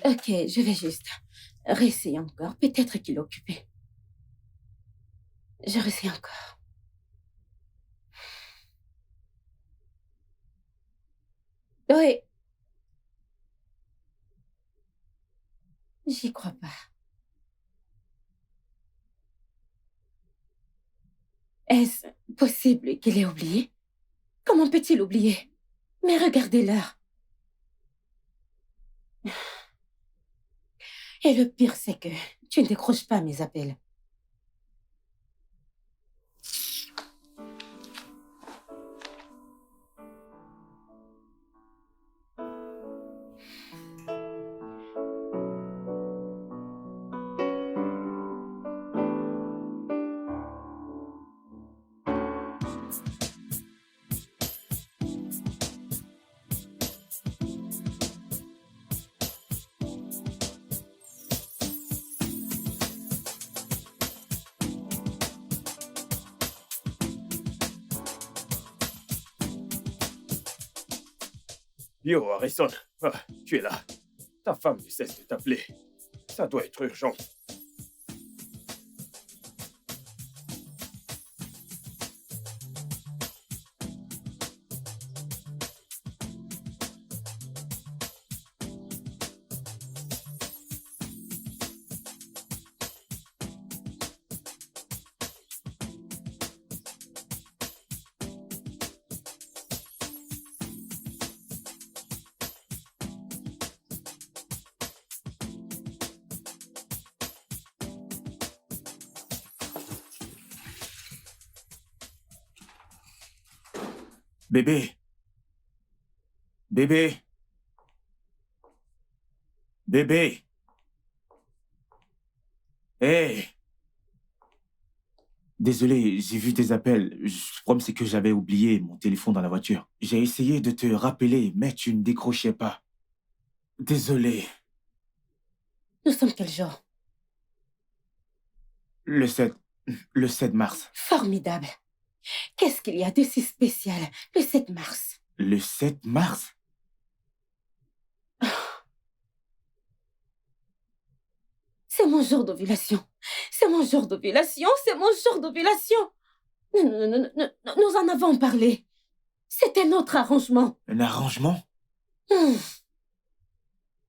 Ok, je vais juste réessayer encore. Peut-être qu'il est occupé. Je réessaye encore. Oui, j'y crois pas. Est-ce possible qu'il ait oublié? Comment peut-il oublier? Mais regardez l'heure. Et le pire, c'est que tu ne décroches pas mes appels. Yo, Harrison, tu es là. Ta femme ne cesse de t'appeler. Ça doit être urgent. Bébé, bébé, bébé. Hé! Désolé, j'ai vu tes appels. Le problème, c'est que j'avais oublié mon téléphone dans la voiture. J'ai essayé de te rappeler, mais tu ne décrochais pas. Désolé. Nous sommes quel jour? Le 7, le 7 mars. Formidable. Qu'est-ce qu'il y a de si spécial le 7 mars? Le 7 mars? C'est mon jour d'ovulation. C'est mon jour d'ovulation. C'est mon jour d'ovulation. Nous en avons parlé. C'était notre arrangement. Un arrangement? Hum.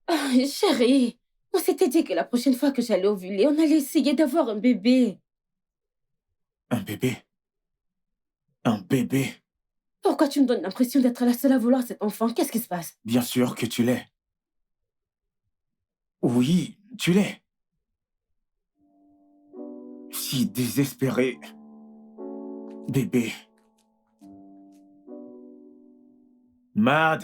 Ah, chérie, on s'était dit que la prochaine fois que j'allais ovuler, on allait essayer d'avoir un bébé. Un bébé? Un bébé? Pourquoi tu me donnes l'impression d'être la seule à vouloir cet enfant? Qu'est-ce qui se passe? Bien sûr que tu l'es. Oui, tu l'es. Si désespéré. Bébé. Mad.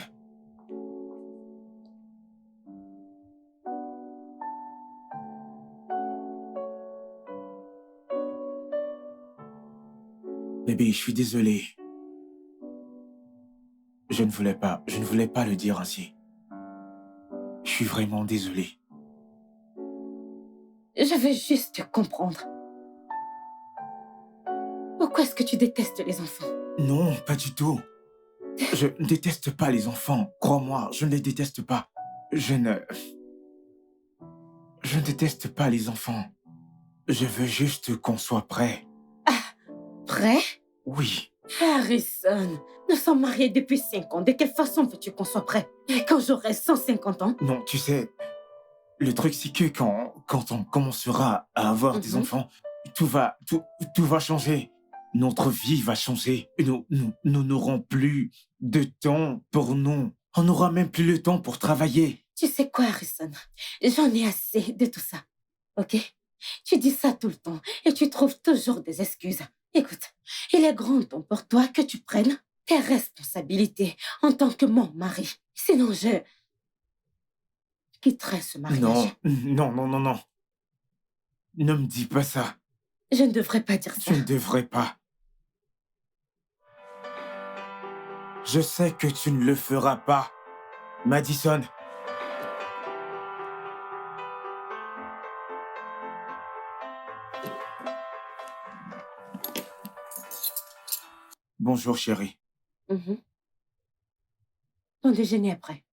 Bébé, je suis désolé. Je ne voulais pas le dire ainsi. Je suis vraiment désolé. Je veux juste te comprendre. Pourquoi est-ce que tu détestes les enfants? Non, pas du tout. Je ne déteste pas les enfants. Crois-moi, je ne les déteste pas. Je ne déteste pas les enfants. Je veux juste qu'on soit prêt. Prêt? Oui. Harrison, nous sommes mariés depuis 5 ans. De quelle façon veux-tu qu'on soit prêt? Et quand j'aurai 150 ans? Non, tu sais, le truc c'est que quand on commencera à avoir des enfants, tout va changer. Notre vie va changer. Nous n'aurons plus de temps pour nous. On n'aura même plus le temps pour travailler. Tu sais quoi, Harrison? J'en ai assez de tout ça. Ok? Tu dis ça tout le temps et tu trouves toujours des excuses. Écoute, il est grand temps pour toi que tu prennes tes responsabilités en tant que mon mari. Sinon, je quitterai ce mariage. Non. Ne me dis pas ça. Je ne devrais pas dire ça. Tu ne devrais pas. Je sais que tu ne le feras pas, Madison. Bonjour, chérie. Ton déjeuner après.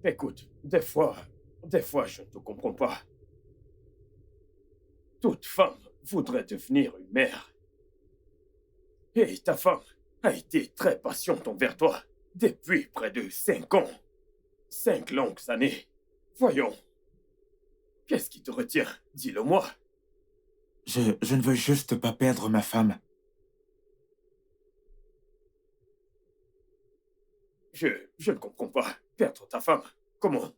Écoute, des fois, je ne te comprends pas. Toute femme voudrait devenir une mère. Et ta femme a été très patiente envers toi depuis près de 5 ans. 5 longues années. Voyons, qu'est-ce qui te retient? Dis-le-moi. Je ne veux juste pas perdre ma femme. Je ne comprends pas. Perdre ta femme. Comment?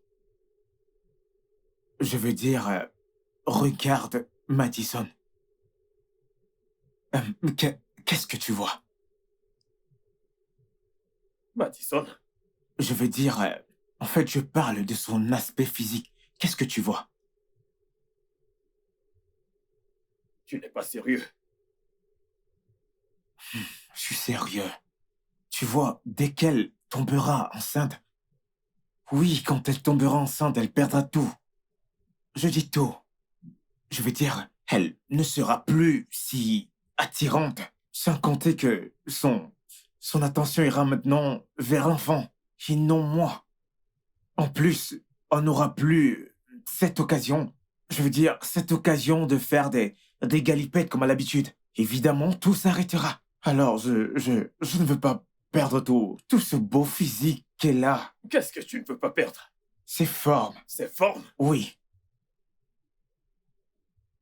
Je veux dire, regarde, Madison. Qu'est-ce que tu vois? Madison, Je veux dire, en fait, je parle de son aspect physique. Qu'est-ce que tu vois? tu n'es pas sérieux. Je suis sérieux. Tu vois, dès qu'elle tombera enceinte, oui, quand elle tombera enceinte, elle perdra tout. Je dis tout. Je veux dire, elle ne sera plus si attirante, sans compter que son attention ira maintenant vers l'enfant, et non moi. En plus, on n'aura plus cette occasion, je veux dire, cette occasion de faire des galipettes comme à l'habitude. Évidemment, tout s'arrêtera. Alors, je ne veux pas perdre tout ce beau physique qu'elle a. Qu'est-ce que tu ne veux pas perdre? Ses formes, Ses formes? oui.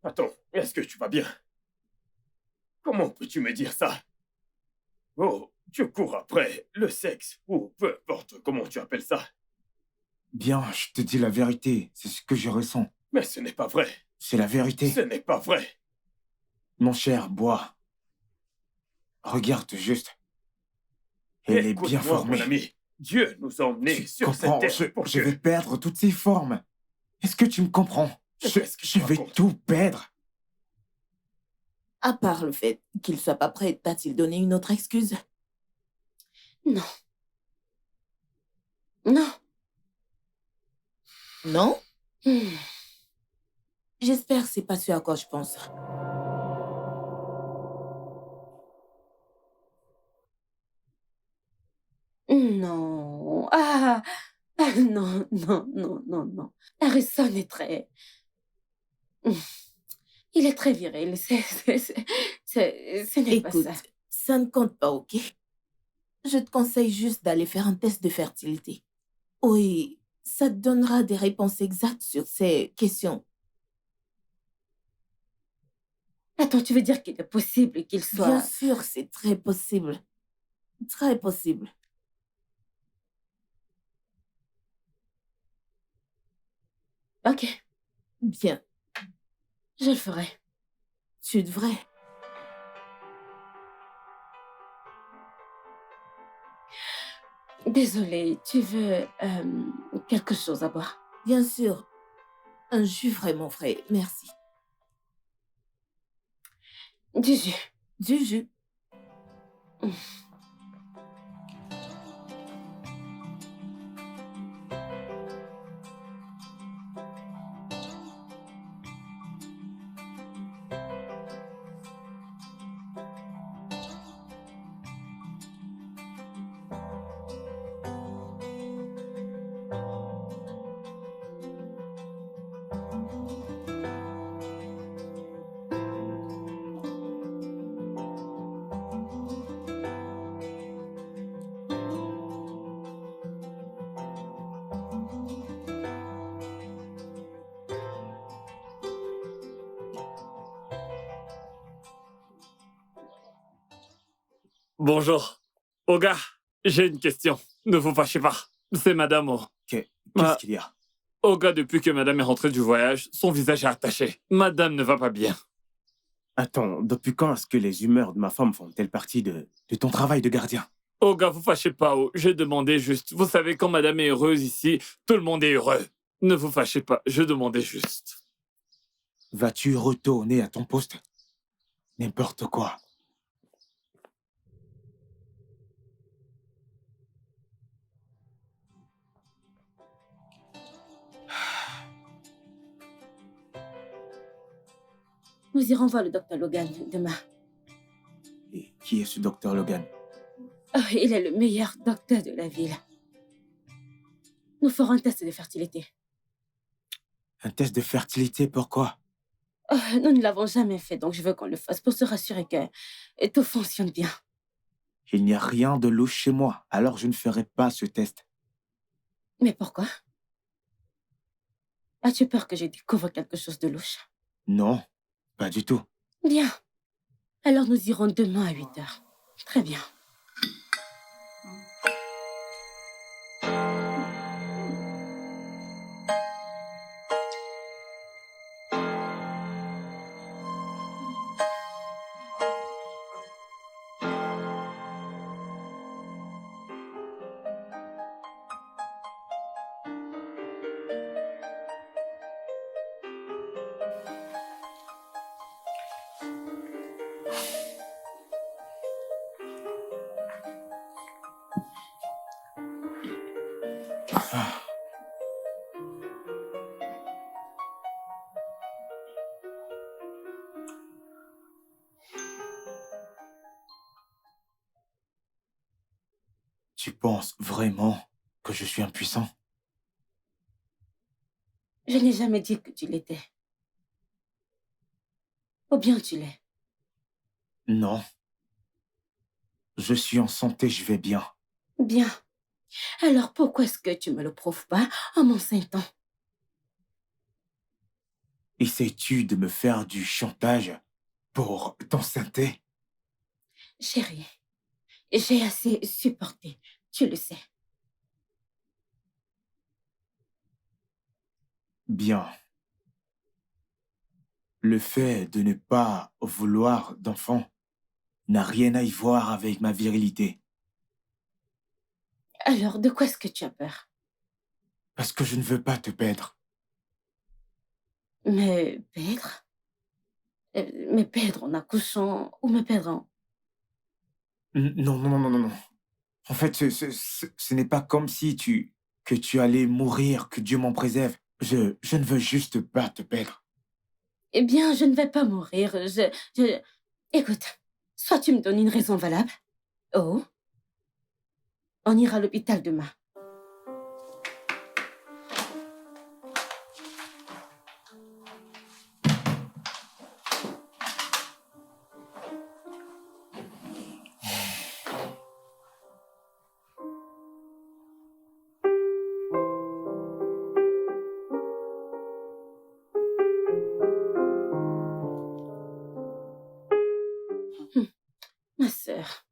Attends, est-ce que tu vas bien? Comment peux-tu me dire ça? Oh, tu cours après le sexe, ou peu importe comment tu appelles ça. Bien, je te dis la vérité, c'est ce que je ressens. Mais ce n'est pas vrai. C'est la vérité. Ce n'est pas vrai. Mon cher, bois. Regarde juste. Elle est bien Écoute-moi, formée. mon ami. Dieu nous a emmenés Tu sur cette comprends, terre pour je que... vais perdre toutes ces formes. Est-ce que tu me comprends? Qu'est-ce que Je tu vais racontes? tout perdre. À part le fait qu'il soit pas prêt, t'a-t-il donné une autre excuse? Non. Non. Non? Hmm. J'espère que c'est pas ce à quoi je pense. Non. Non, non, non, non, non. Harrison est très... Hmm. Il est très viril. Ce n'est pas Écoute, ça. ça ne compte pas, ok? Je te conseille juste d'aller faire un test de fertilité. Oui, ça te donnera des réponses exactes sur ces questions. Attends, tu veux dire qu'il est possible qu'il Bien soit... sûr, c'est très possible. Très possible. Ok, Bien, je le ferai. tu devrais. Désolée, tu veux quelque chose à boire? Bien sûr, un jus vraiment frais, merci. Du jus. Du jus. Bonjour. Oga, j'ai une question. Ne vous fâchez pas. C'est Madame O. Qu'est-ce qu'il y a? Oga, depuis que Madame est rentrée du voyage, son visage est attaché. Madame ne va pas bien. Attends, depuis quand est-ce que les humeurs de ma femme font-elles partie de ton travail de gardien? Oga, vous fâchez pas. J'ai demandé juste. Vous savez, quand Madame est heureuse ici, tout le monde est heureux. Ne vous fâchez pas. Je demandais juste. Vas-tu retourner à ton poste? N'importe quoi. Nous irons voir le docteur Logan demain. Et qui est ce docteur Logan? Oh, il est le meilleur docteur de la ville. Nous ferons un test de fertilité. Un test de fertilité, pourquoi? Nous ne l'avons jamais fait, donc je veux qu'on le fasse pour se rassurer que tout fonctionne bien. Il n'y a rien de louche chez moi, alors je ne ferai pas ce test. Mais pourquoi? As-tu peur que je découvre quelque chose de louche? Non, pas du tout. Bien. Alors nous irons demain à 8 heures. Très bien. Ah, tu penses vraiment que je suis impuissant? Je n'ai jamais dit que tu l'étais. Ou bien tu l'es. Non. Je suis en santé, je vais bien. Bien. Alors pourquoi est-ce que tu me le prouves pas en m'enseignant? Essaies-tu de me faire du chantage pour t'enceinte? Chérie, j'ai assez supporté. Tu le sais. Bien. Le fait de ne pas vouloir d'enfant n'a rien à y voir avec ma virilité. Alors de quoi est-ce que tu as peur? Parce que je ne veux pas te perdre. Me perdre? Me perdre en accouchant ou me perdre en... Non, non, non, non, non, non. En fait, ce n'est pas comme si que tu allais mourir, que Dieu m'en préserve. Je ne veux juste pas te perdre. Eh bien, je ne vais pas mourir. Écoute, soit tu me donnes une raison valable. Oh, on ira à l'hôpital demain. Hum, Ma sœur,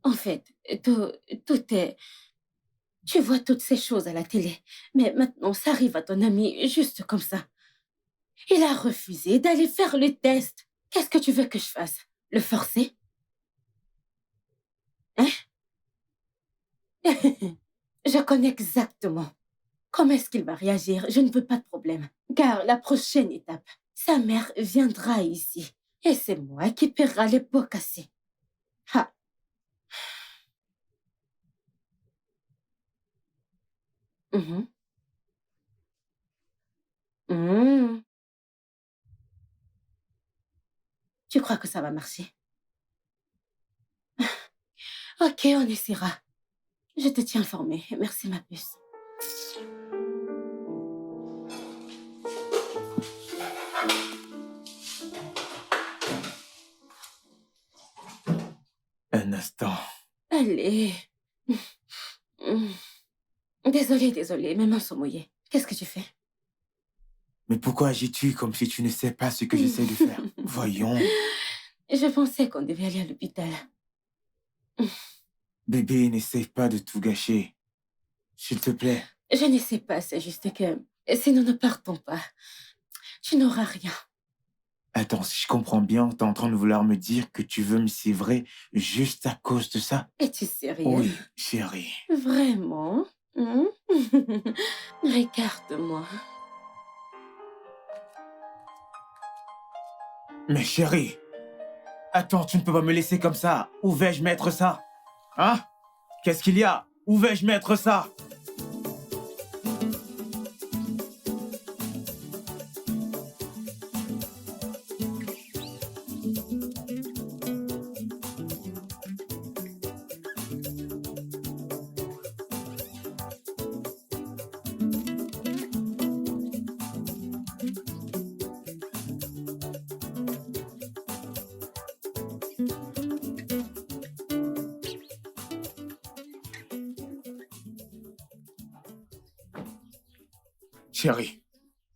en fait, tout est... Tu vois toutes ces choses à la télé, mais maintenant ça arrive à ton ami juste comme ça. Il a refusé d'aller faire le test. Qu'est-ce que tu veux que je fasse? Le forcer? Hein? Je connais exactement comment est-ce qu'il va réagir. Je ne veux pas de problème. Car la prochaine étape, sa mère viendra ici. Et c'est moi qui paiera les pots cassés. Ah, mhm. Mhm. Tu crois que ça va marcher? Ok, on essaiera. Je te tiens informée. Merci, ma puce. Un instant. Allez. Mm. Désolée, mes mains sont mouillées. Qu'est-ce que tu fais? Mais pourquoi agis-tu comme si tu ne sais pas ce que j'essaie de faire? Voyons. Je pensais qu'on devait aller à l'hôpital. Bébé, n'essaie pas de tout gâcher. S'il te plaît. Je ne sais pas, c'est juste que si nous ne partons pas, tu n'auras rien. Attends, si je comprends bien, t'es en train de vouloir me dire que tu veux me sévrer juste à cause de ça? Es-tu sérieux? Oui, chérie. Vraiment? Regarde-moi. Mais chérie, attends, tu ne peux pas me laisser comme ça. Où vais-je mettre ça? Hein? Qu'est-ce qu'il y a? Où vais-je mettre ça? Chérie,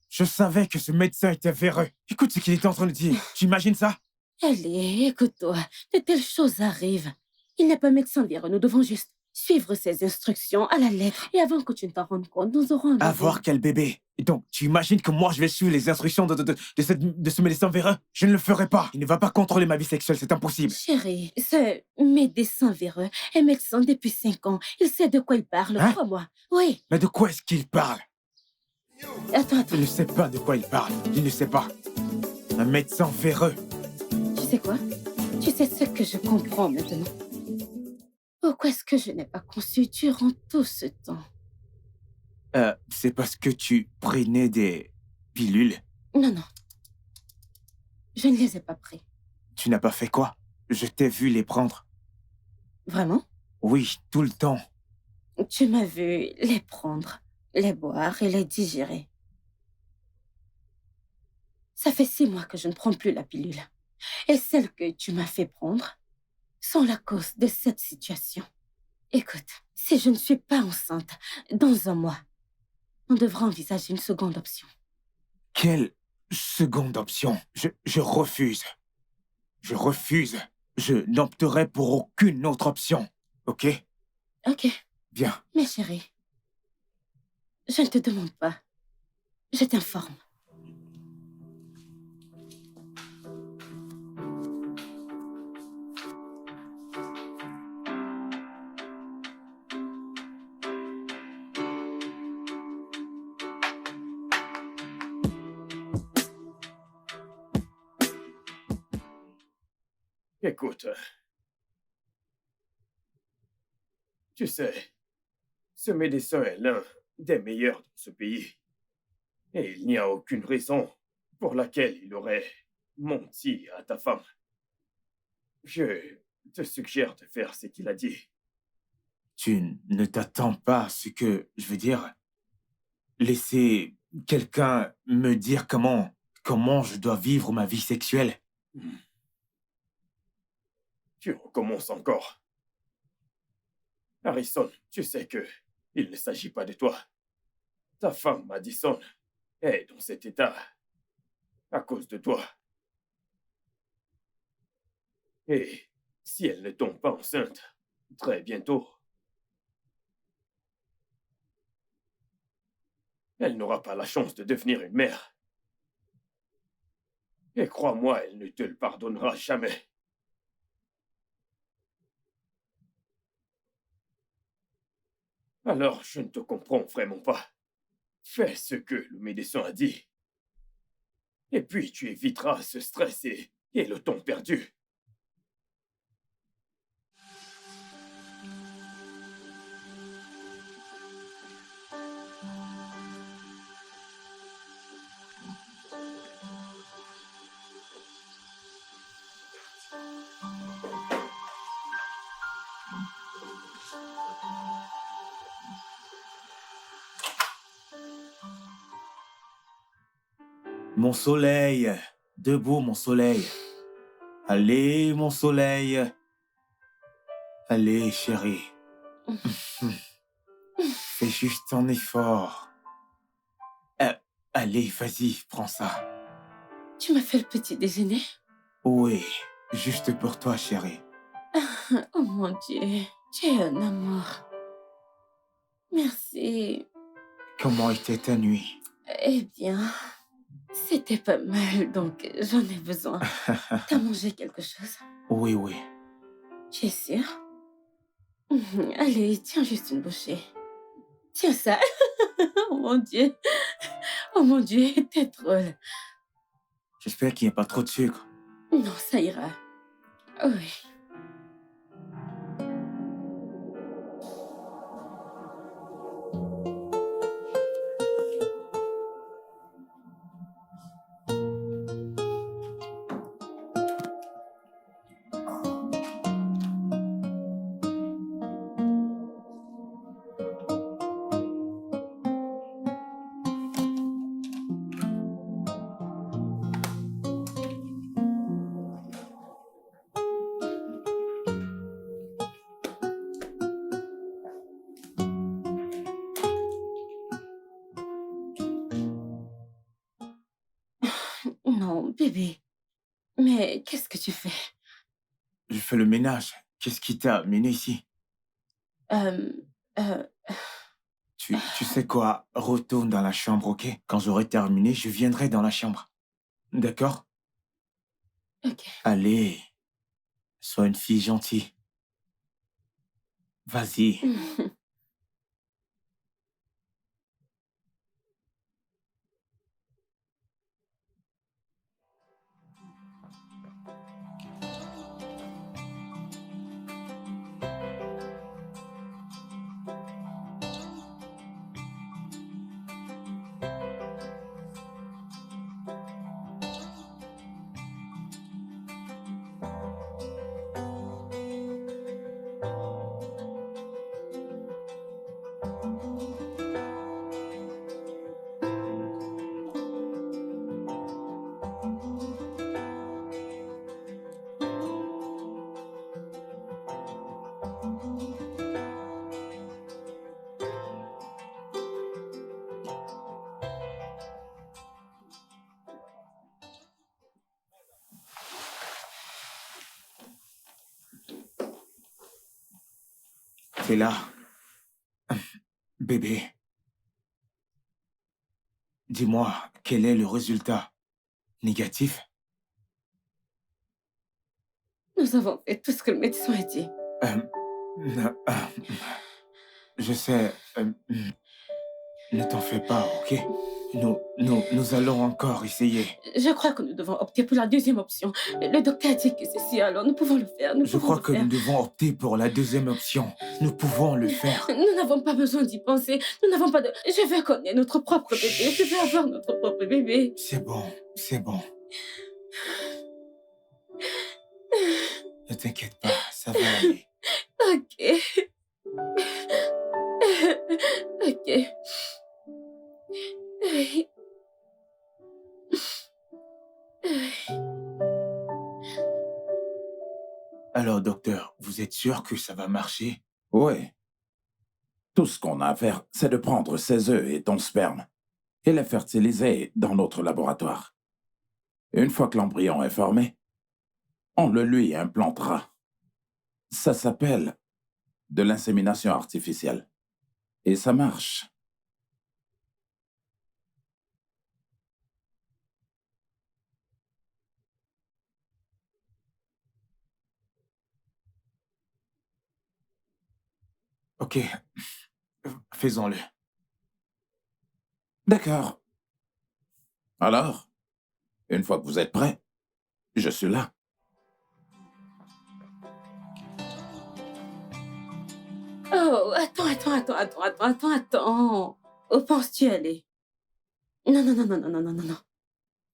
je savais que ce médecin était véreux. Écoute ce qu'il était en train de dire. Tu imagines ça? Allez, écoute-toi, de telles choses arrivent. Il n'est pas médecin véreux, nous devons juste suivre ses instructions à la lettre. Et avant que tu ne t'en rendes compte, nous aurons un bébé. Avoir quel bébé? Et donc, tu imagines que moi, je vais suivre les instructions de ce médecin véreux? Je ne le ferai pas. Il ne va pas contrôler ma vie sexuelle, c'est impossible. Chérie, ce médecin véreux est médecin depuis 5 ans. Il sait de quoi il parle, Hein? crois-moi. Oui, Mais de quoi est-ce qu'il parle? attends. Il ne sait pas de quoi il parle. Il ne sait pas. Un médecin véreux. Tu sais quoi? Tu sais ce que je comprends maintenant. Pourquoi est-ce que je n'ai pas conçu durant tout ce temps? C'est parce que tu prenais des pilules. Non. Je ne les ai pas pris. Tu n'as pas fait quoi? Je t'ai vu les prendre. Vraiment? Oui, tout le temps. Tu m'as vu les prendre, les boire et les digérer. Ça fait 6 mois que je ne prends plus la pilule. Et celles que tu m'as fait prendre sont la cause de cette situation. Écoute, si je ne suis pas enceinte dans un mois, on devra envisager une seconde option. Quelle seconde option? Je refuse. Je refuse. Je n'opterai pour aucune autre option. Ok? Ok, Bien. mais chérie, je ne te demande pas. Je t'informe. Écoute, tu sais, ce médecin est l'un des meilleurs de ce pays. Et il n'y a aucune raison pour laquelle il aurait menti à ta femme. Je te suggère de faire ce qu'il a dit. Tu ne t'attends pas à ce que, je veux dire, laisser quelqu'un me dire comment je dois vivre ma vie sexuelle. Tu recommences encore. Harrison, tu sais que il ne s'agit pas de toi. Ta femme, Madison, est dans cet état à cause de toi. Et si elle ne tombe pas enceinte très bientôt, elle n'aura pas la chance de devenir une mère. Et crois-moi, elle ne te le pardonnera jamais. Alors, je ne te comprends vraiment pas. Fais ce que le médecin a dit. Et puis, tu éviteras ce stress et le temps perdu. Mon soleil, debout mon soleil. Allez mon soleil. Allez chérie. Fais juste un effort. Allez, vas-y, prends ça. Tu m'as fait le petit déjeuner? Oui, juste pour toi chérie. Oh mon Dieu, tu es un amour. Merci. Comment était ta nuit? Eh bien, c'était pas mal, donc j'en ai besoin. T'as mangé quelque chose? Oui. Tu es sûr? Allez, tiens juste une bouchée. Tiens ça. Oh mon Dieu. Oh mon Dieu, t'es drôle. J'espère qu'il n'y a pas trop de sucre. Non, ça ira. Oui. Bébé, mais qu'est-ce que tu fais? Je fais le ménage. Qu'est-ce qui t'a amené ici? Euh, euh, Tu sais quoi? Retourne dans la chambre, ok? Quand j'aurai terminé, je viendrai dans la chambre. D'accord? ok. Allez, sois une fille gentille. Vas-y. T'es là. Bébé, dis-moi, quel est le résultat? Négatif? Nous avons fait tout ce que le médecin a dit. Euh, je sais. Ne t'en fais pas, ok? Nous allons encore essayer. Je crois que nous devons opter pour la deuxième option. Le docteur a dit que c'est si, alors nous pouvons le faire. Nous Je pouvons crois le que faire. nous devons opter pour la deuxième option. Nous pouvons le faire. Nous n'avons pas besoin d'y penser. Nous n'avons pas de... Je veux qu'on ait notre propre bébé. Je veux avoir notre propre bébé. C'est bon, c'est bon. Ne t'inquiète pas, ça va aller. Ok. Ok. Oui. Alors, docteur, vous êtes sûr que ça va marcher? Oui. Tout ce qu'on a à faire, c'est de prendre ces œufs et ton sperme et les fertiliser dans notre laboratoire. Une fois que l'embryon est formé, on le lui implantera. Ça s'appelle de l'insémination artificielle. Et ça marche. Ok, faisons-le. D'accord. Alors, une fois que vous êtes prêts, je suis là. Oh, attends. Où penses-tu aller? Non.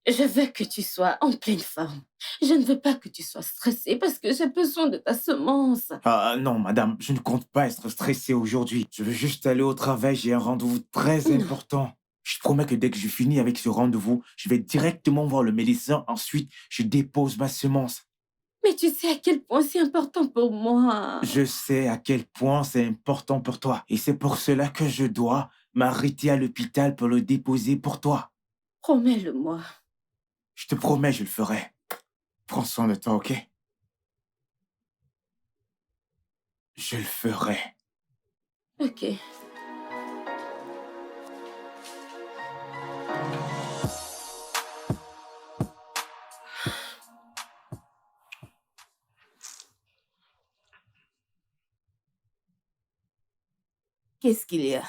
Je veux que tu sois en pleine forme. Je ne veux pas que tu sois stressée parce que j'ai besoin de ta semence. Ah non, madame, je ne compte pas être stressé aujourd'hui. Je veux juste aller au travail, j'ai un rendez-vous très Non. important. Je te promets que dès que je finis avec ce rendez-vous, je vais directement voir le médecin. Ensuite, je dépose ma semence. Mais tu sais à quel point c'est important pour moi. Je sais à quel point c'est important pour toi. Et c'est pour cela que je dois m'arrêter à l'hôpital pour le déposer pour toi. Promets-le-moi. Je te promets, je le ferai. Prends soin de toi, ok? Je le ferai. Ok. Qu'est-ce qu'il y a?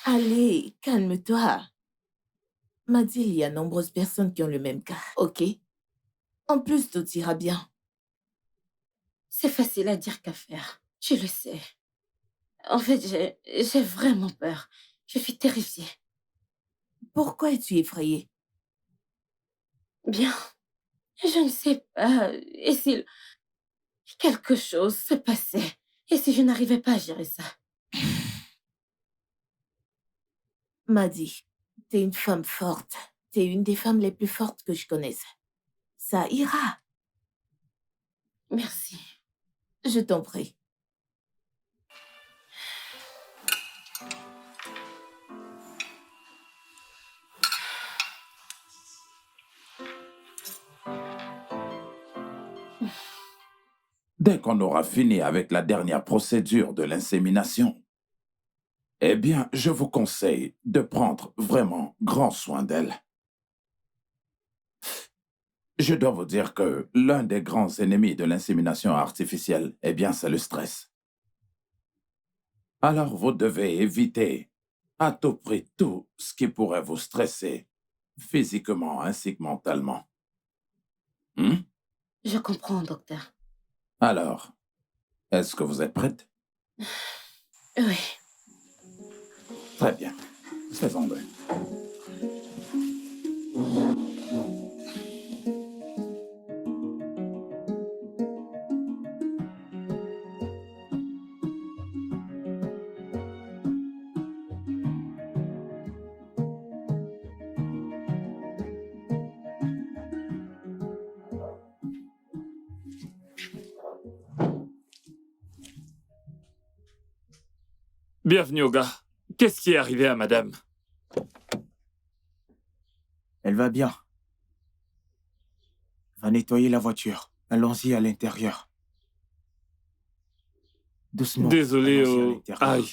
Allez, calme-toi. M'a dit, il y a nombreuses personnes qui ont le même cas, ok? En plus, tout ira bien. C'est facile à dire qu'à faire. Tu le sais. En fait, j'ai vraiment peur. Je suis terrifiée. Pourquoi es-tu effrayée? Bien. Je ne sais pas. Et si quelque chose se passait? Et si je n'arrivais pas à gérer ça? M'a dit, t'es une femme forte. T'es une des femmes les plus fortes que je connaisse. Ça ira. Merci. Je t'en prie. dès qu'on aura fini avec la dernière procédure de l'insémination, eh bien, je vous conseille de prendre vraiment grand soin d'elle. Je dois vous dire que l'un des grands ennemis de l'insémination artificielle, eh bien, c'est le stress. Alors, vous devez éviter à tout prix tout ce qui pourrait vous stresser, physiquement ainsi que mentalement. Je comprends, docteur. Alors, est-ce que vous êtes prête? Oui. Très bien. Faisons-le. Bienvenue, Oga. Qu'est-ce qui est arrivé à madame? Elle va bien. Va nettoyer la voiture. Allons-y à l'intérieur. Doucement. Désolé, Allons-y à oh... l'intérieur. Aïe.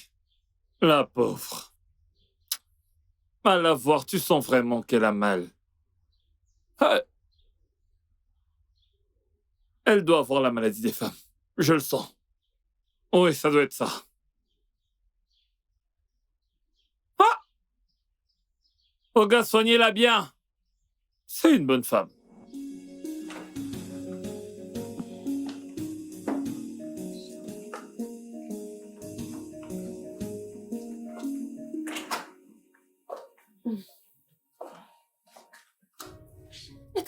La pauvre. À la voir, tu sens vraiment qu'elle a mal. Ah. Elle doit avoir la maladie des femmes. Je le sens. Oui, ça doit être ça. Ah! Oga, soignez-la bien. C'est une bonne femme.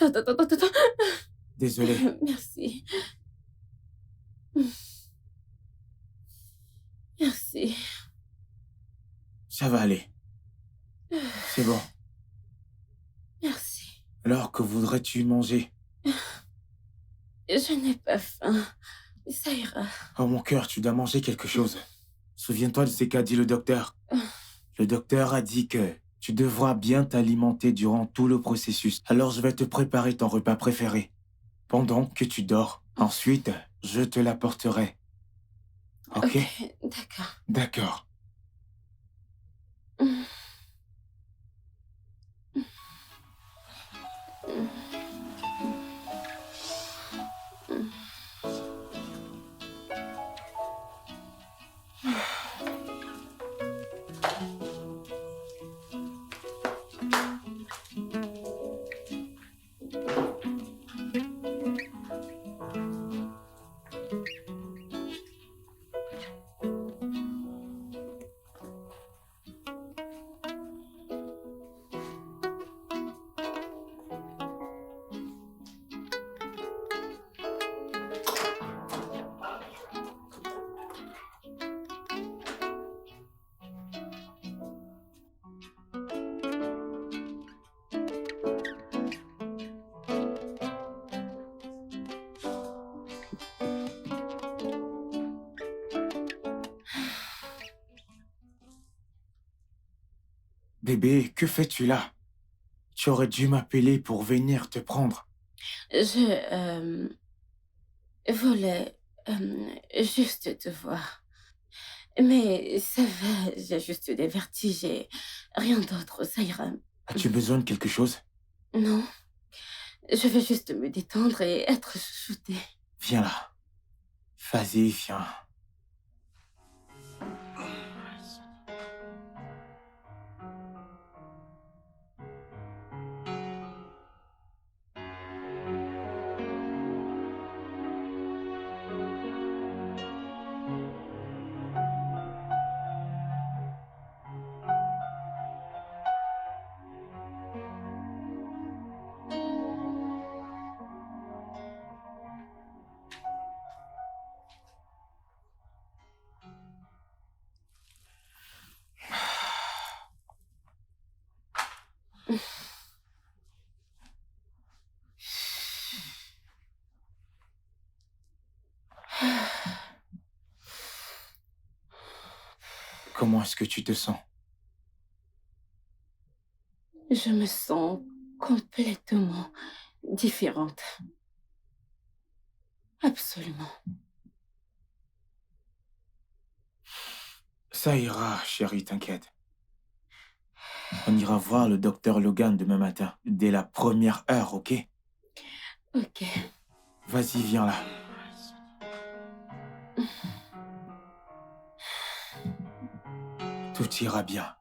Attends. Désolé. Merci. Merci. Ça va aller. C'est bon. Merci. Alors, que voudrais-tu manger? Je n'ai pas faim. Ça ira. Oh mon cœur, tu dois manger quelque chose. Souviens-toi de ce qu'a dit le docteur. Le docteur a dit que tu devras bien t'alimenter durant tout le processus. Alors je vais te préparer ton repas préféré. Pendant que tu dors. Ensuite, je te l'apporterai. Ok? D'accord. D'accord. Bébé, que fais-tu là? Tu aurais dû m'appeler pour venir te prendre. Je voulais juste te voir. Mais ça va, j'ai juste des vertiges et rien d'autre, ça ira. As-tu besoin de quelque chose? Non, je vais juste me détendre et être chouchoutée. Viens là. Vas-y, viens. Comment est-ce que tu te sens? Je me sens complètement différente. Absolument. Ça ira, chérie, t'inquiète. On ira voir le docteur Logan demain matin, dès la première heure, ok? Ok. Vas-y, viens là. Tout ira bien.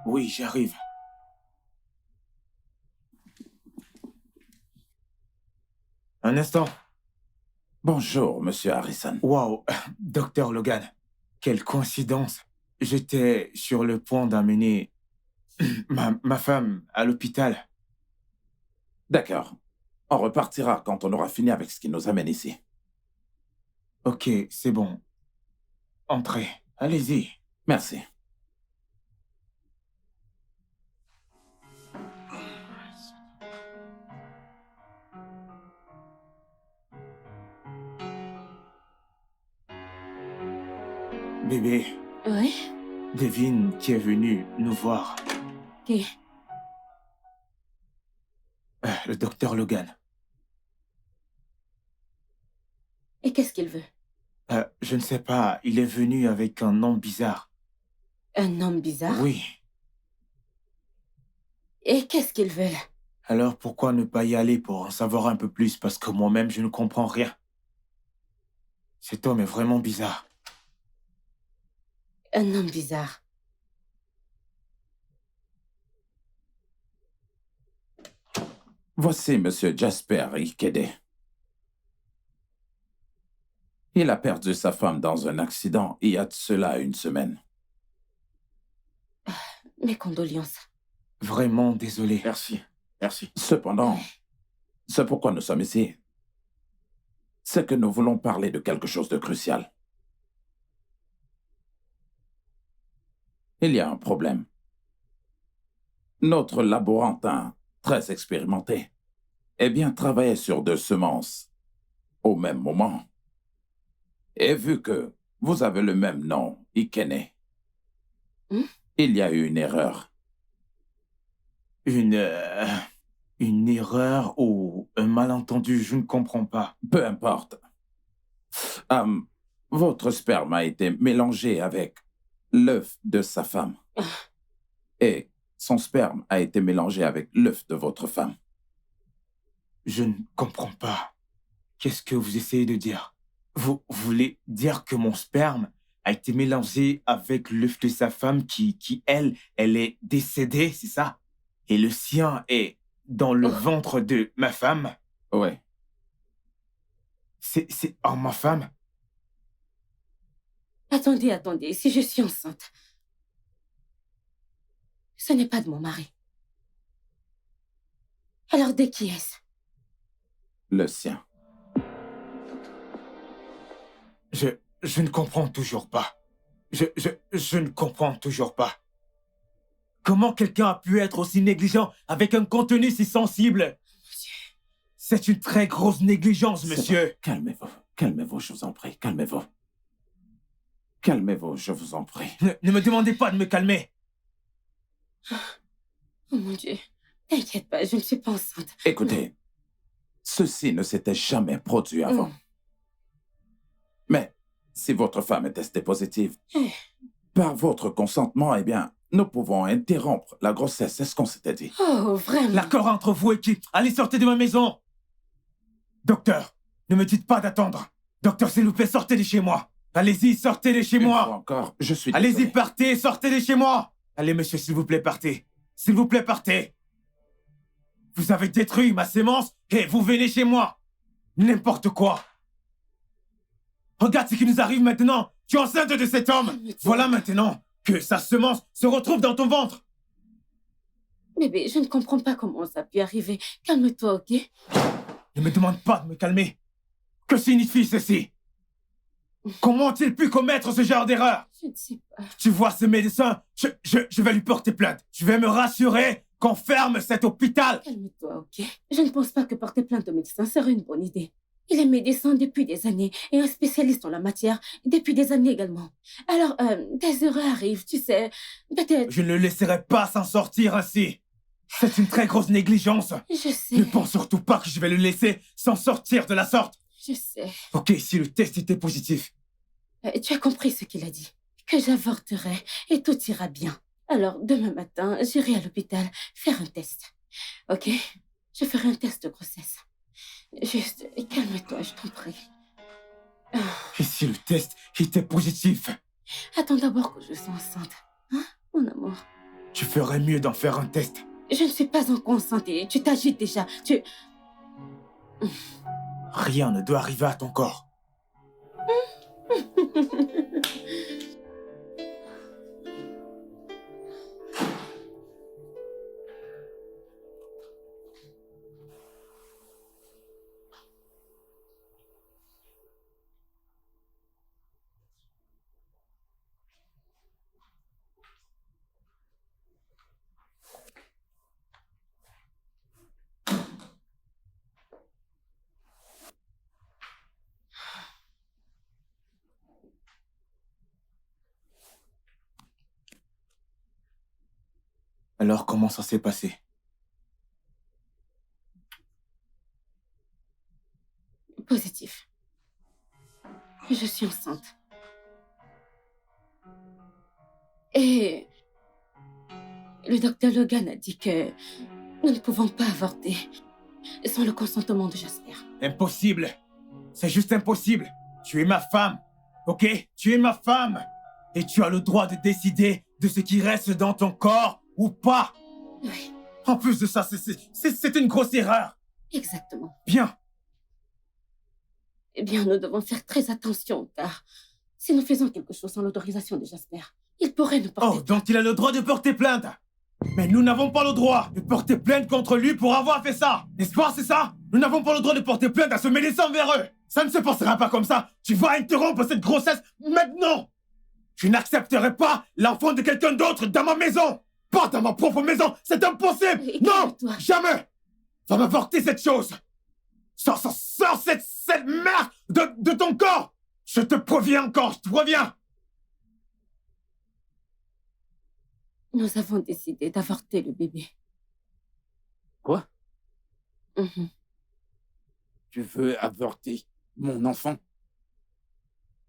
Oui, j'arrive. Un instant. Bonjour, monsieur Harrison. Waouh, docteur Logan. Quelle coïncidence. J'étais sur le point d'amener ma femme à l'hôpital. D'accord. On repartira quand on aura fini avec ce qui nous amène ici. Ok, c'est bon. Entrez. Allez-y. Merci. Bébé, Oui? devine qui est venu nous voir. Qui? Le docteur Logan. Et qu'est-ce qu'il veut? Je ne sais pas, il est venu avec un nom bizarre. Un homme bizarre? Oui. Et qu'est-ce qu'il veut là? Alors pourquoi ne pas y aller pour en savoir un peu plus? Parce que moi-même, je ne comprends rien. Cet homme est vraiment bizarre. Un homme bizarre. Voici monsieur Jasper Ikede. Il a perdu sa femme dans un accident il y a de cela 1 semaine. Mes condoléances. Vraiment désolé. Merci. Merci. Cependant, c'est pourquoi nous sommes ici. C'est que nous voulons parler de quelque chose de crucial. Il y a un problème. Notre laborantin, très expérimenté, travaillait sur 2 semences au même moment. Et vu que vous avez le même nom, Ikene, il y a eu une erreur. Une erreur ou un malentendu, je ne comprends pas. Peu importe. Votre sperme a été mélangé avec l'œuf de sa femme. Et son sperme a été mélangé avec l'œuf de votre femme. Je ne comprends pas. Qu'est-ce que vous essayez de dire? Vous voulez dire que mon sperme a été mélangé avec l'œuf de sa femme qui elle est décédée, c'est ça? Et le sien est dans le ventre de ma femme? Oui. C'est ma femme? Attendez, si je suis enceinte, ce n'est pas de mon mari. Alors de qui est-ce? Le sien. Je ne comprends toujours pas. Je ne comprends toujours pas. Comment quelqu'un a pu être aussi négligent avec un contenu si sensible? C'est une très grosse négligence, monsieur. Calmez-vous. Calmez-vous, je vous en prie. Calmez-vous. Calmez-vous, je vous en prie. Ne me demandez pas de me calmer. Oh mon Dieu, t'inquiète pas, je ne suis pas enceinte. Écoutez, ceci ne s'était jamais produit avant. Mais si votre femme est testée positive, par votre consentement, nous pouvons interrompre la grossesse. C'est ce qu'on s'était dit. Oh, vraiment? L'accord entre vous et qui? Allez, sortez de ma maison. Docteur, ne me dites pas d'attendre. Docteur, s'il vous plaît, sortez de chez moi. Allez-y, sortez de chez Une moi. fois encore, je suis Allez-y, désolé. partez, sortez de chez moi. Allez, monsieur, s'il vous plaît, partez. S'il vous plaît, partez. Vous avez détruit ma sémence et vous venez chez moi. N'importe quoi. Regarde ce qui nous arrive maintenant. Tu es enceinte de cet homme. Voilà maintenant que sa semence se retrouve dans ton ventre. Bébé, je ne comprends pas comment ça a pu arriver. Calme-toi, ok? Ne me demande pas de me calmer. Que signifie ceci? Comment ont-ils pu commettre ce genre d'erreur? Je ne sais pas. Tu vois ce médecin? Je vais lui porter plainte. Je vais me rassurer qu'on ferme cet hôpital. Calme-toi, ok? Je ne pense pas que porter plainte au médecin serait une bonne idée. Il est médecin depuis des années et un spécialiste en la matière depuis des années également. Alors, des erreurs arrivent, tu sais. Peut-être... Je ne le laisserai pas s'en sortir ainsi. C'est une très grosse négligence. Je sais. Ne pense surtout pas que je vais le laisser s'en sortir de la sorte. Je sais. Ok, si le test était positif. Tu as compris ce qu'il a dit. Que j'avorterai et tout ira bien. Alors, demain matin, j'irai à l'hôpital faire un test. Ok? Je ferai un test de grossesse. Juste, calme-toi, je t'en prie. Et si le test était positif? Attends d'abord que je sois enceinte. Hein, mon amour? Tu ferais mieux d'en faire un test. Je ne suis pas encore enceinte et tu t'agites déjà. Rien ne doit arriver à ton corps. Alors, comment ça s'est passé? Positif. Je suis enceinte. Et le docteur Logan a dit que nous ne pouvons pas avorter sans le consentement de Jasper. Impossible. C'est juste impossible. Tu es ma femme. Ok? Tu es ma femme. Et tu as le droit de décider de ce qui reste dans ton corps ou pas. Oui, En plus de ça, c'est une grosse erreur. exactement. Bien. Eh bien, nous devons faire très attention, car si nous faisons quelque chose sans l'autorisation de Jasper, il pourrait nous porter... Oh, donc il a le droit de porter plainte. Mais nous n'avons pas le droit de porter plainte contre lui pour avoir fait ça. N'est-ce pas, c'est ça? Nous n'avons pas le droit de porter plainte à se mêler envers eux. Ça ne se passera pas comme ça. Tu vas interrompre cette grossesse maintenant. Je n'accepterai pas l'enfant de quelqu'un d'autre dans ma maison. Pas dans ma propre maison. C'est impossible. Et Non, calme-toi. jamais. Va m'avorter cette chose. Sors cette merde de ton corps. Je te préviens encore, je te préviens. Nous avons décidé d'avorter le bébé. Quoi? Mhm. Tu veux avorter mon enfant?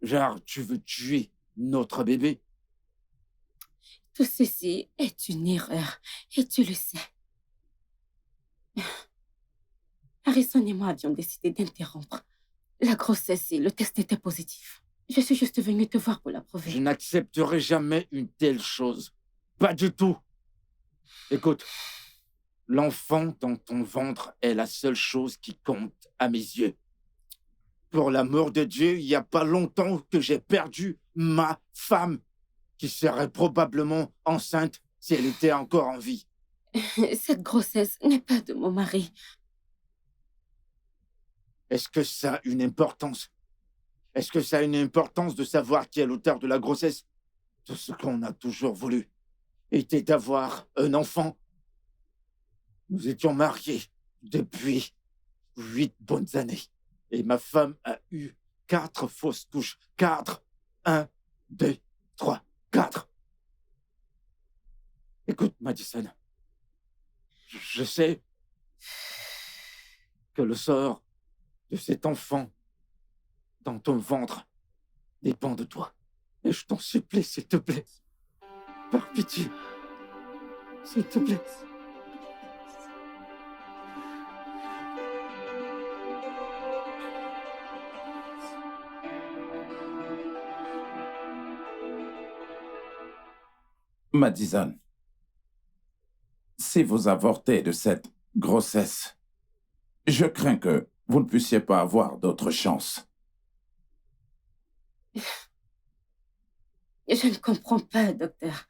Genre, tu veux tuer notre bébé? Tout ceci est une erreur, et tu le sais. Harrison et moi avions décidé d'interrompre la grossesse et le test était positif. Je suis juste venue te voir pour Je l'approuver. n'accepterai jamais une telle chose. Pas du tout. Écoute, l'enfant dans ton ventre est la seule chose qui compte à mes yeux. Pour l'amour de Dieu, il n'y a pas longtemps que j'ai perdu ma femme, qui serait probablement enceinte si elle était encore en vie. Cette grossesse n'est pas de mon mari. Est-ce que ça a une importance? Est-ce que ça a une importance de savoir qui est l'auteur de la grossesse? Tout ce qu'on a toujours voulu était d'avoir un enfant. Nous étions mariés depuis 8 bonnes années. Et ma femme a eu 4 fausses couches. 4. 1, 2, 3, 4. Écoute, Madison. Je sais que le sort de cet enfant dans ton ventre dépend de toi. Et je t'en supplie, s'il te plaît. Par pitié. S'il te plaît. Madison, si vous avortez de cette grossesse, je crains que vous ne puissiez pas avoir d'autre chance. Je ne comprends pas, docteur.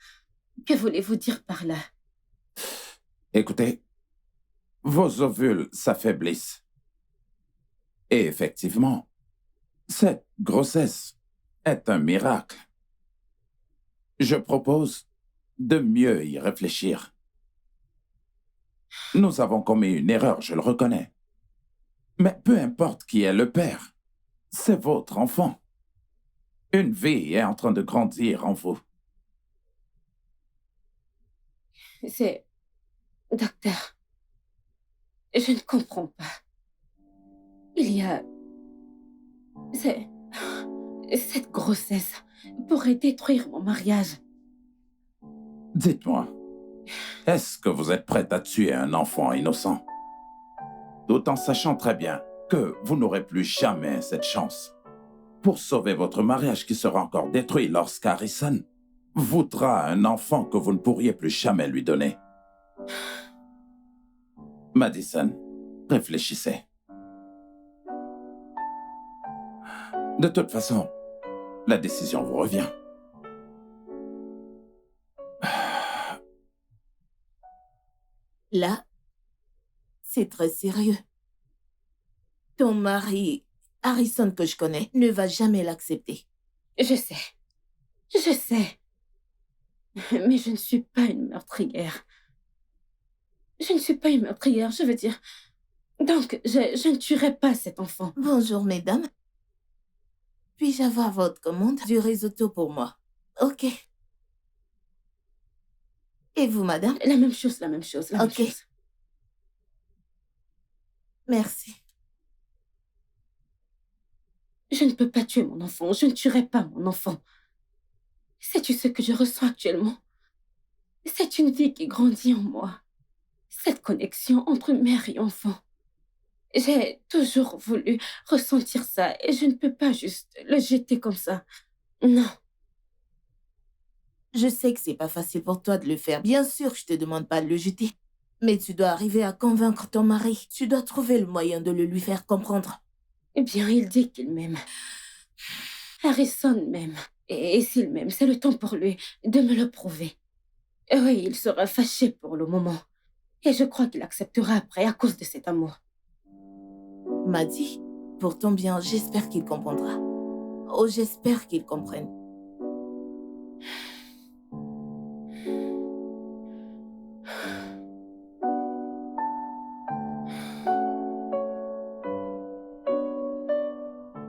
Que voulez-vous dire par là? Écoutez, vos ovules s'affaiblissent. Et effectivement, cette grossesse est un miracle. Je propose de mieux y réfléchir. Nous avons commis une erreur, je le reconnais. Mais peu importe qui est le père, c'est votre enfant. Une vie est en train de grandir en vous. C'est Docteur, je ne comprends pas. Il y a... c'est- Cette grossesse pourrait détruire mon mariage. Dites-moi, est-ce que vous êtes prête à tuer un enfant innocent? Tout en sachant très bien que vous n'aurez plus jamais cette chance. Pour sauver votre mariage qui sera encore détruit lorsqu'Harrison voudra un enfant que vous ne pourriez plus jamais lui donner. Madison, réfléchissez. De toute façon, la décision vous revient. Là, c'est très sérieux. Ton mari, Harrison que je connais, ne va jamais l'accepter. Je sais. Je sais. Mais je ne suis pas une meurtrière. Je ne suis pas une meurtrière, je veux dire. Donc, je ne tuerai pas cet enfant. Bonjour, mesdames. Puis-je avoir votre commande du risotto pour moi? Ok. Et vous, madame? La même chose, la même chose, la même Ok. chose. Merci. Je ne peux pas tuer mon enfant. Je ne tuerai pas mon enfant. Sais-tu ce que je ressens actuellement? C'est une vie qui grandit en moi. Cette connexion entre mère et enfant. J'ai toujours voulu ressentir ça et je ne peux pas juste le jeter comme ça. Non. Je sais que c'est pas facile pour toi de le faire. Bien sûr, je te demande pas de le jeter. Mais tu dois arriver à convaincre ton mari. Tu dois trouver le moyen de le lui faire comprendre. Eh bien, il dit qu'il m'aime. Harrison m'aime. Et s'il m'aime, c'est le temps pour lui de me le prouver. Oui, il sera fâché pour le moment. Et je crois qu'il acceptera après à cause de cet amour. M'a dit, pour ton bien, j'espère qu'il comprendra. Oh, j'espère qu'il comprenne.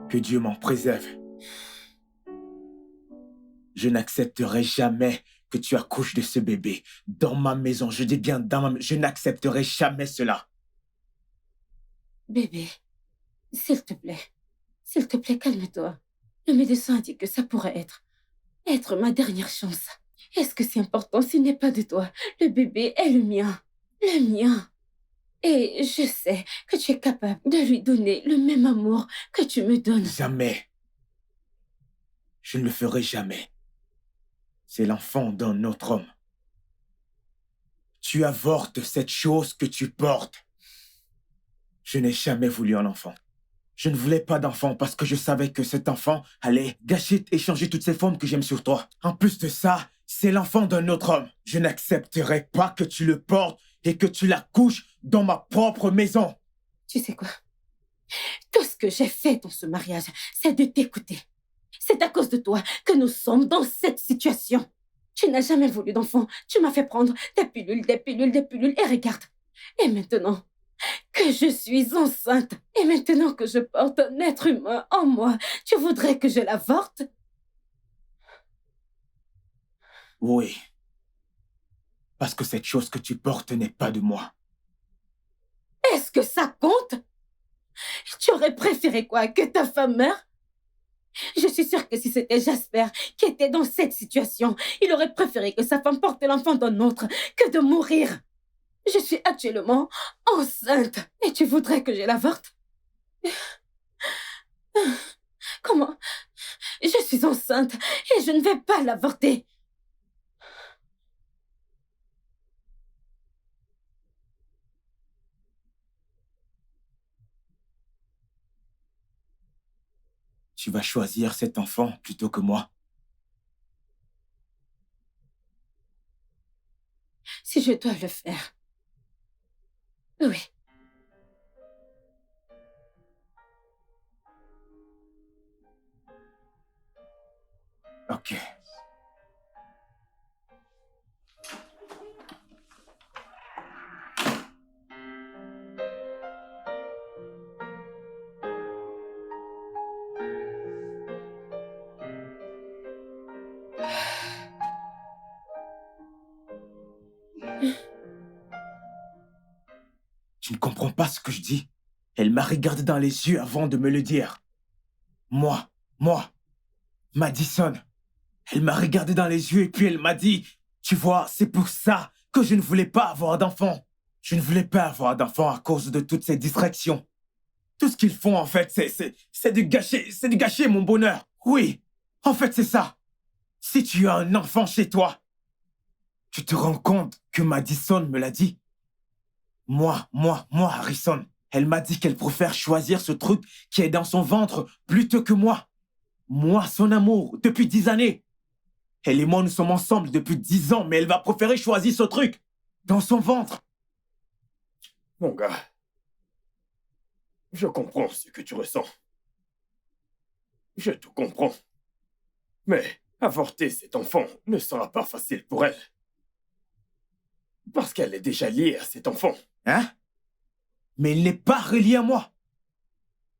Que Dieu m'en préserve. Je n'accepterai jamais que tu accouches de ce bébé dans ma maison. Je dis bien dans ma maison. Je n'accepterai jamais cela. Bébé, s'il te plaît, calme-toi. Le médecin a dit que ça pourrait être ma dernière chance. Est-ce que c'est important s'il n'est pas de toi? Le bébé est le mien. Le mien. Et je sais que tu es capable de lui donner le même amour que tu me donnes. Jamais. Je ne le ferai jamais. C'est l'enfant d'un autre homme. Tu avortes cette chose que tu portes. Je n'ai jamais voulu un enfant. Je ne voulais pas d'enfant parce que je savais que cet enfant allait gâcher et changer toutes ces formes que j'aime sur toi. En plus de ça, c'est l'enfant d'un autre homme. Je n'accepterai pas que tu le portes et que tu l'accouches dans ma propre maison. Tu sais quoi? Tout ce que j'ai fait dans ce mariage, c'est de t'écouter. C'est à cause de toi que nous sommes dans cette situation. Tu n'as jamais voulu d'enfant. Tu m'as fait prendre des pilules, des pilules, des pilules. Et regarde. Et maintenant que je suis enceinte, et maintenant que je porte un être humain en moi, tu voudrais que je l'avorte? Oui. Parce que cette chose que tu portes n'est pas de moi. Est-ce que ça compte? Tu aurais préféré quoi? Que ta femme meure? Je suis sûre que si c'était Jasper qui était dans cette situation, il aurait préféré que sa femme porte l'enfant d'un autre que de mourir. Je suis actuellement enceinte et tu voudrais que je l'avorte? Comment? Je suis enceinte et je ne vais pas l'avorter. Tu vas choisir cet enfant plutôt que moi. Si je dois le faire. Oui. Ok. pas ce que je dis? Elle m'a regardé dans les yeux avant de me le dire. Moi, Madison. Elle m'a regardé dans les yeux et puis elle m'a dit, tu vois, c'est pour ça que je ne voulais pas avoir d'enfant. Je ne voulais pas avoir d'enfant à cause de toutes ces distractions. Tout ce qu'ils font, en fait, c'est de gâcher mon bonheur. Oui, en fait, c'est ça. Si tu as un enfant chez toi, tu te rends compte que Madison me l'a dit. Moi, Harrison. Elle m'a dit qu'elle préfère choisir ce truc qui est dans son ventre plutôt que moi. Moi, son amour, depuis 10 années. Elle et moi, nous sommes ensemble depuis 10 ans, mais elle va préférer choisir ce truc dans son ventre. Mon gars, je comprends ce que tu ressens. Je te comprends. Mais avorter cet enfant ne sera pas facile pour elle. Parce qu'elle est déjà liée à cet enfant. Hein? Mais il n'est pas relié à moi.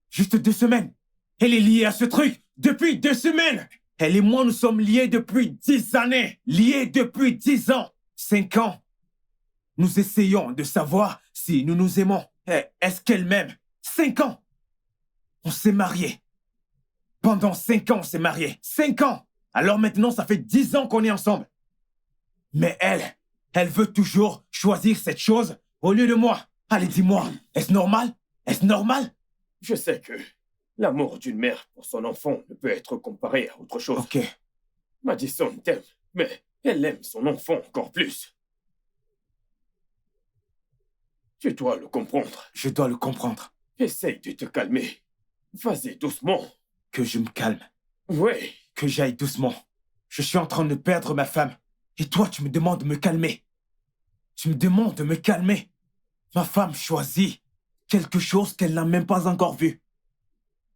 Juste 2 semaines. Elle est liée à ce truc depuis 2 semaines. Elle et moi, nous sommes liés depuis 10 années. Liés depuis 10 ans. 5 ans. Nous essayons de savoir si nous nous aimons. Est-ce qu'elle m'aime? 5 ans. On s'est mariés. Pendant 5 ans, on s'est mariés. 5 ans. Alors maintenant, ça fait 10 ans qu'on est ensemble. Mais elle veut toujours choisir cette chose au lieu de moi. Allez, dis-moi, est-ce normal? Est-ce normal? Je sais que l'amour d'une mère pour son enfant ne peut être comparé à autre chose. Ok. Madison t'aime, mais elle aime son enfant encore plus. Tu dois le comprendre. Je dois le comprendre. Essaye de te calmer. Vas-y doucement. Que je me calme. Oui. Que j'aille doucement. Je suis en train de perdre ma femme. Et toi, tu me demandes de me calmer. Tu me demandes de me calmer. Ma femme choisit quelque chose qu'elle n'a même pas encore vu.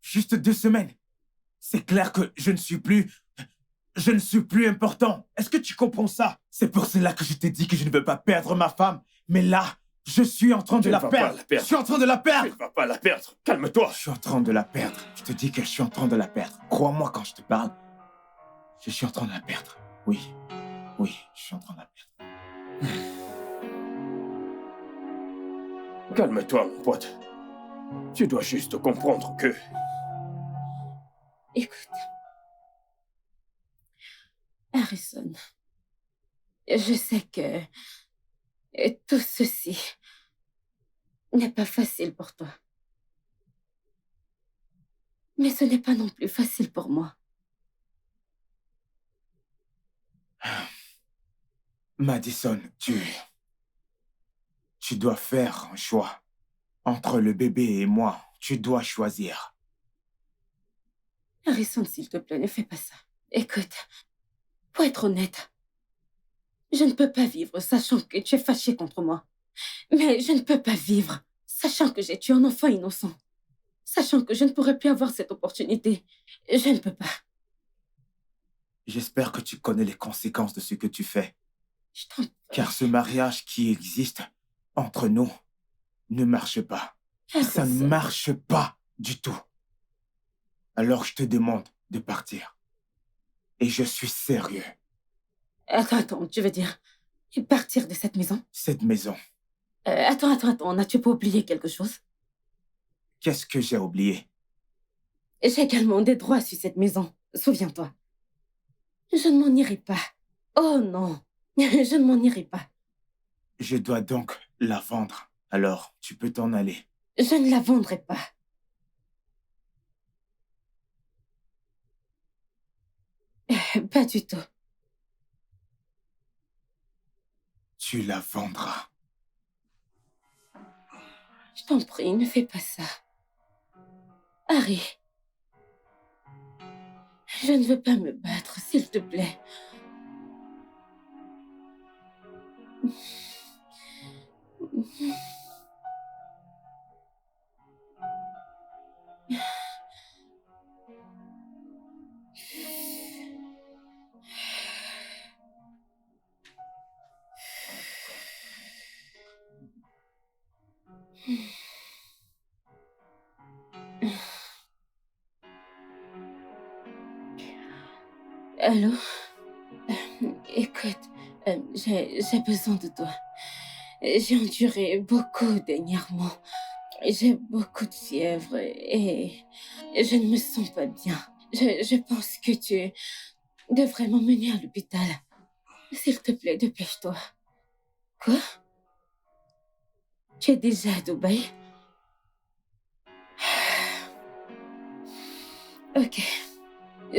Juste 2 semaines. C'est clair que je ne suis plus important. Est-ce que tu comprends ça? C'est pour cela que je t'ai dit que je ne veux pas perdre ma femme. Mais là, je suis en train de la perdre. Je suis en train de la Tu perdre. ne vas pas la perdre. Calme-toi. Je suis en train de la perdre. Je te dis que je suis en train de la perdre. Crois-moi quand je te parle. Je suis en train de la perdre. Oui, je suis en train de la perdre. Calme-toi, mon pote. Tu dois juste comprendre que... Écoute. Harrison, je sais que tout ceci n'est pas facile pour toi. Mais ce n'est pas non plus facile pour moi. Madison, tu dois faire un choix. Entre le bébé et moi, tu dois choisir. Harrison, s'il te plaît, ne fais pas ça. Écoute, pour être honnête, je ne peux pas vivre sachant que tu es fâché contre moi. Mais je ne peux pas vivre sachant que j'ai tué un enfant innocent. Sachant que je ne pourrai plus avoir cette opportunité. Je ne peux pas. J'espère que tu connais les conséquences de ce que tu fais. Je t'en... Car ce mariage qui existe entre nous ne marche pas. Ça Harrison. ne marche pas du tout. Alors je te demande de partir. Et je suis sérieux. Attends, tu veux dire partir de cette maison? Cette maison, Attends, n'as-tu pas oublié quelque chose? qu'est-ce que j'ai oublié? J'ai également des droits sur cette maison, souviens-toi. Je ne m'en irai pas. Oh non, je ne m'en irai pas. Je dois donc la vendre. Alors, tu peux t'en aller. Je ne la vendrai pas. Pas du tout. Tu la vendras. Je t'en prie, ne fais pas ça. Harry, je ne veux pas me battre, s'il te plaît. Allô? Écoute, j'ai besoin de toi. J'ai enduré beaucoup dernièrement. J'ai beaucoup de fièvre et je ne me sens pas bien. Je pense que tu devrais m'emmener à l'hôpital. S'il te plaît, dépêche-toi. Quoi? Tu es déjà à Dubaï? Ok,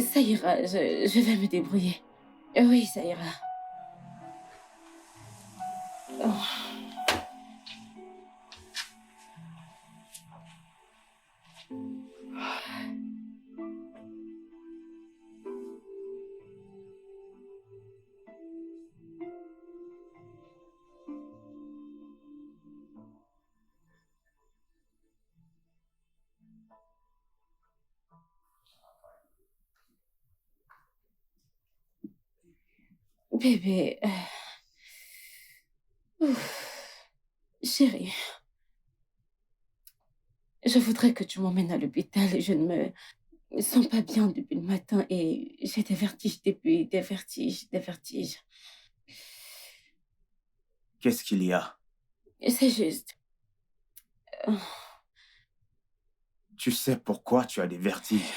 ça ira, je vais me débrouiller. Oui, ça ira. Oh. Bébé, ouf. Chérie, je voudrais que tu m'emmènes à l'hôpital. Je ne me sens pas bien depuis le matin et j'ai des vertiges depuis, des vertiges, des vertiges. Qu'est-ce qu'il y a? C'est juste. Tu sais pourquoi tu as des vertiges.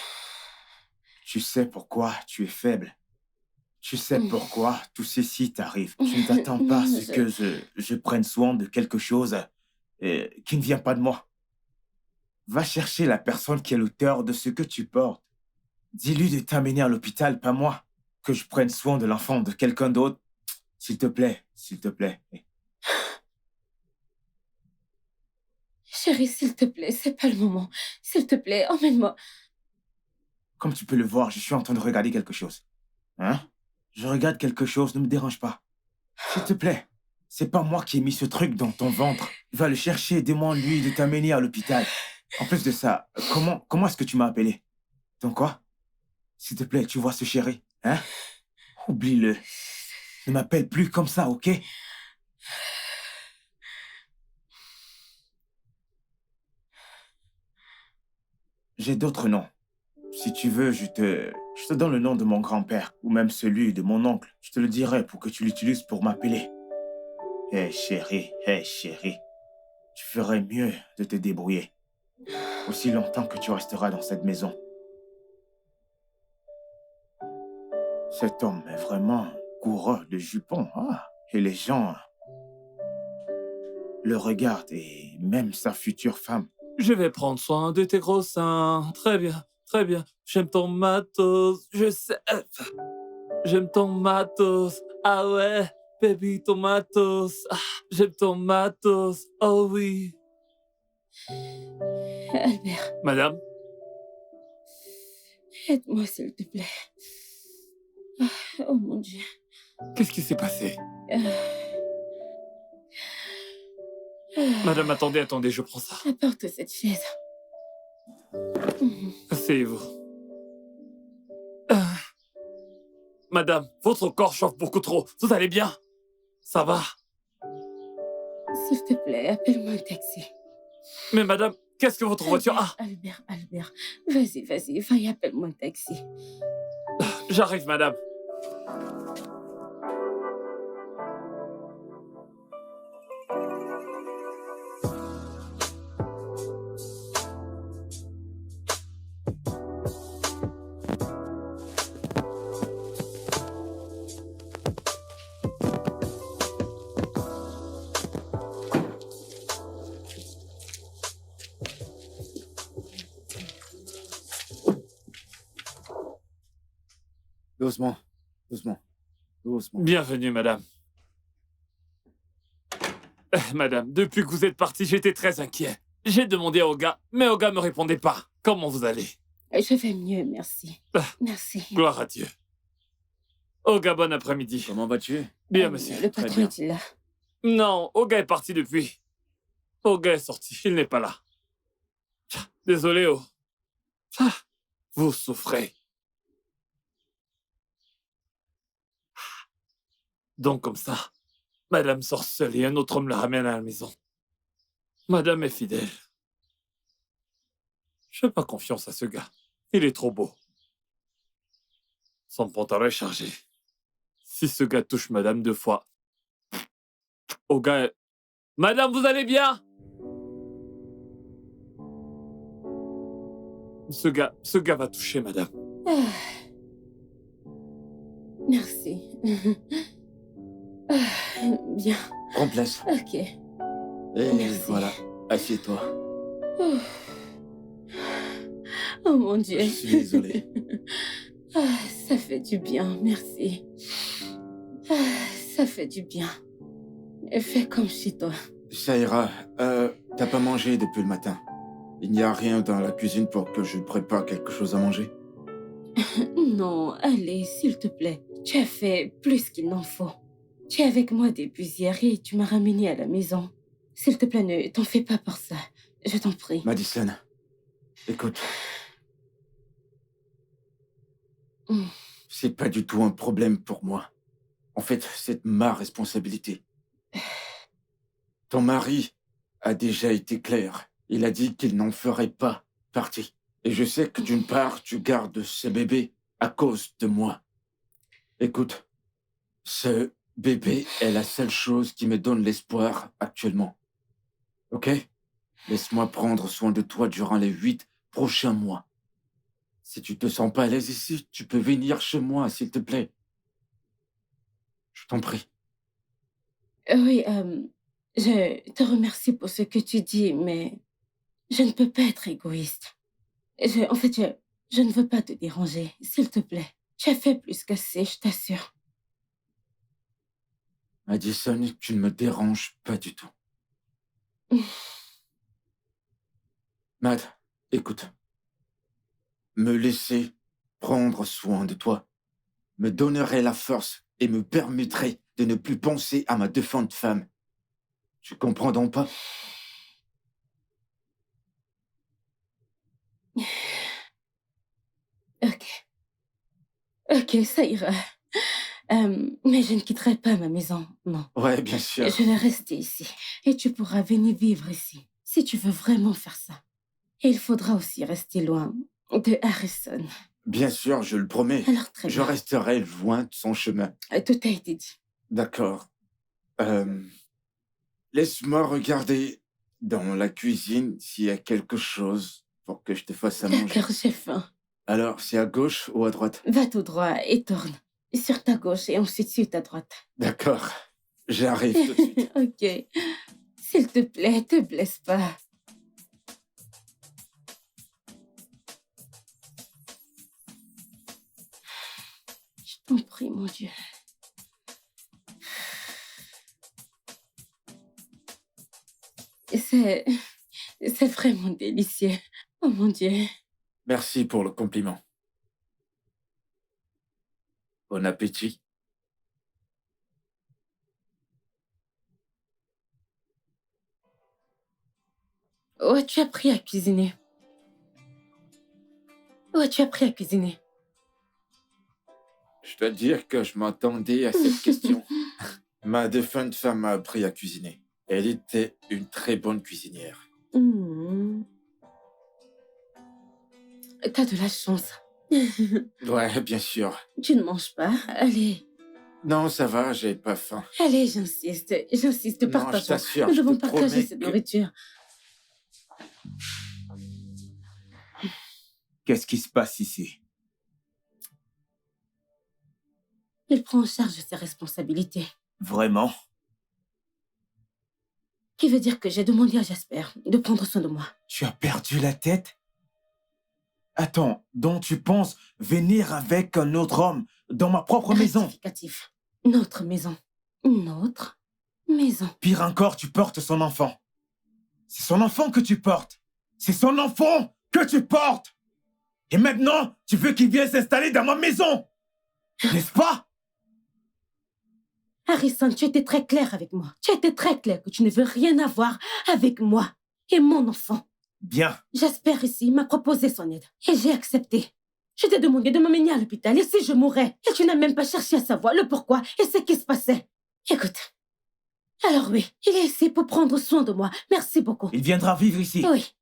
Tu sais pourquoi tu es faible. Tu sais pourquoi tout ceci t'arrive. Tu ne t'attends pas à ce que je prenne soin de quelque chose qui ne vient pas de moi. Va chercher la personne qui est l'auteur de ce que tu portes. Dis-lui de t'amener à l'hôpital, pas moi. Que je prenne soin de l'enfant de quelqu'un d'autre. S'il te plaît, s'il te plaît. Chérie, s'il te plaît, c'est pas le moment. S'il te plaît, emmène-moi. Comme tu peux le voir, je suis en train de regarder quelque chose. Hein? Je regarde quelque chose, ne me dérange pas. S'il te plaît, c'est pas moi qui ai mis ce truc dans ton ventre. Va le chercher et demande-lui de t'amener à l'hôpital. En plus de ça, comment est-ce que tu m'as appelé? Donc quoi? S'il te plaît, tu vois ce chéri, hein? Oublie-le. Ne m'appelle plus comme ça, ok? J'ai d'autres noms. Si tu veux, je te donne le nom de mon grand-père, ou même celui de mon oncle. Je te le dirai pour que tu l'utilises pour m'appeler. Hé chérie, tu ferais mieux de te débrouiller. Aussi longtemps que tu resteras dans cette maison. Cet homme est vraiment coureur de jupons. Ah, et les gens le regardent, et même sa future femme. Je vais prendre soin de tes gros seins. Très bien, très bien. J'aime ton matos. Je sais. J'aime ton matos. Ah ouais, baby, ton matos. Ah, j'aime ton matos. Oh oui. Albert, Madame, aide-moi, s'il te plaît. Ah, oh mon Dieu. qu'est-ce qui s'est passé? Ah. Ah. Madame, attendez, je prends ça. Apporte cette chaise. Asseyez-vous. Ah. Madame, votre corps chauffe beaucoup trop. Vous allez bien? Ça va? S'il te plaît, appelle-moi un taxi. Mais madame, qu'est-ce que votre voiture... Ah, Albert, vas-y, va et appelle-moi un taxi. j'arrive, madame. Doucement. Bienvenue, madame. Madame, depuis que vous êtes partie, j'étais très inquiet. J'ai demandé à Oga, mais Oga me répondait pas. Comment vous allez? Je vais mieux, merci. Ah. Merci. Gloire à Dieu. Oga, bon après-midi. Comment vas-tu? Bien, monsieur. Le patron bien. est-il là? Non, Oga est parti depuis. Oga est sorti, il n'est pas là. Désolé, oh. Vous souffrez. Donc comme ça, madame sort seule et un autre homme la ramène à la maison. Madame est fidèle. Je fais pas confiance à ce gars. Il est trop beau. Son pantalon est chargé. Si ce gars touche madame 2 fois... Au gars... Madame, vous allez bien? Ce gars va toucher, madame. Ah. Merci. Ah, bien, Prends place. ok. Et Merci. voilà, assieds-toi. Oh, oh mon Dieu. Je suis désolé. Ah, ça fait du bien, merci. Ah, ça fait du bien. Fais comme chez toi. Ça ira. T'as pas mangé depuis le matin. Il n'y a rien dans la cuisine pour que je prépare quelque chose à manger. Non, allez, s'il te plaît. Tu as fait plus qu'il n'en faut. Tu es avec moi depuis hier et tu m'as ramené à la maison. S'il te plaît, ne t'en fais pas pour ça. Je t'en prie. Madison, écoute. Mm. C'est pas du tout un problème pour moi. En fait, c'est ma responsabilité. Ton mari a déjà été clair. Il a dit qu'il n'en ferait pas partie. Et je sais que d'une part, tu gardes ce bébé à cause de moi. Écoute, ce bébé est la seule chose qui me donne l'espoir actuellement. Ok? Laisse-moi prendre soin de toi durant les 8 prochains mois. Si tu te sens pas à l'aise ici, tu peux venir chez moi, s'il te plaît. Je t'en prie. Oui, je te remercie pour ce que tu dis, mais je ne peux pas être égoïste. En fait, je ne veux pas te déranger, s'il te plaît. Tu as fait plus qu'assez, je t'assure. Madison, tu ne me déranges pas du tout. Matt, écoute. Me laisser prendre soin de toi me donnerait la force et me permettrait de ne plus penser à ma défunte femme. Tu comprends donc pas? Ok. Ok, ça ira. Mais je ne quitterai pas ma maison, non. Ouais, bien sûr. Je vais rester ici. Et tu pourras venir vivre ici, si tu veux vraiment faire ça. Et il faudra aussi rester loin de Harrison. Bien sûr, je le promets. Alors très Je bien. resterai loin de son chemin. Tout a été dit. D'accord. Laisse-moi regarder dans la cuisine s'il y a quelque chose pour que je te fasse à manger. D'accord, j'ai faim. Alors, c'est à gauche ou à droite? Va tout droit et tourne. Sur ta gauche et ensuite sur ta droite. D'accord. J'arrive tout de suite. Ok. S'il te plaît, te blesse pas. Je t'en prie, mon Dieu. C'est vraiment délicieux. Oh mon Dieu. Merci pour le compliment. Bon appétit. Où as-tu appris à cuisiner? Où as-tu appris à cuisiner? Je dois dire que je m'attendais à cette question. Ma défunte femme m'a appris à cuisiner. Elle était une très bonne cuisinière. Hmm. T'as de la chance. Ouais, bien sûr. Tu ne manges pas? Allez, Non, ça va, j'ai pas faim. allez, j'insiste. J'insiste, Non, je partageons. t'assure, Nous je devons te partager promets cette que- nourriture. Qu'est-ce qui se passe ici? Il prend en charge ses responsabilités. Vraiment? Qui veut dire que j'ai demandé à Jasper de prendre soin de moi. Tu as perdu la tête? Attends, donc tu penses venir avec un autre homme dans ma propre maison? Rectificatif. Notre maison. Notre maison. Pire encore, tu portes son enfant. C'est son enfant que tu portes. C'est son enfant que tu portes. Et maintenant, tu veux qu'il vienne s'installer dans ma maison. N'est-ce pas? Harrison, tu étais très clair avec moi. Tu étais très clair que tu ne veux rien avoir avec moi et mon enfant. Bien. Jasper ici m'a proposé son aide et j'ai accepté. Je t'ai demandé de m'emmener à l'hôpital et si je mourais, et tu n'as même pas cherché à savoir le pourquoi et ce qui se passait. Écoute. Alors oui, il est ici pour prendre soin de moi. Merci beaucoup. Il viendra vivre ici. Oui,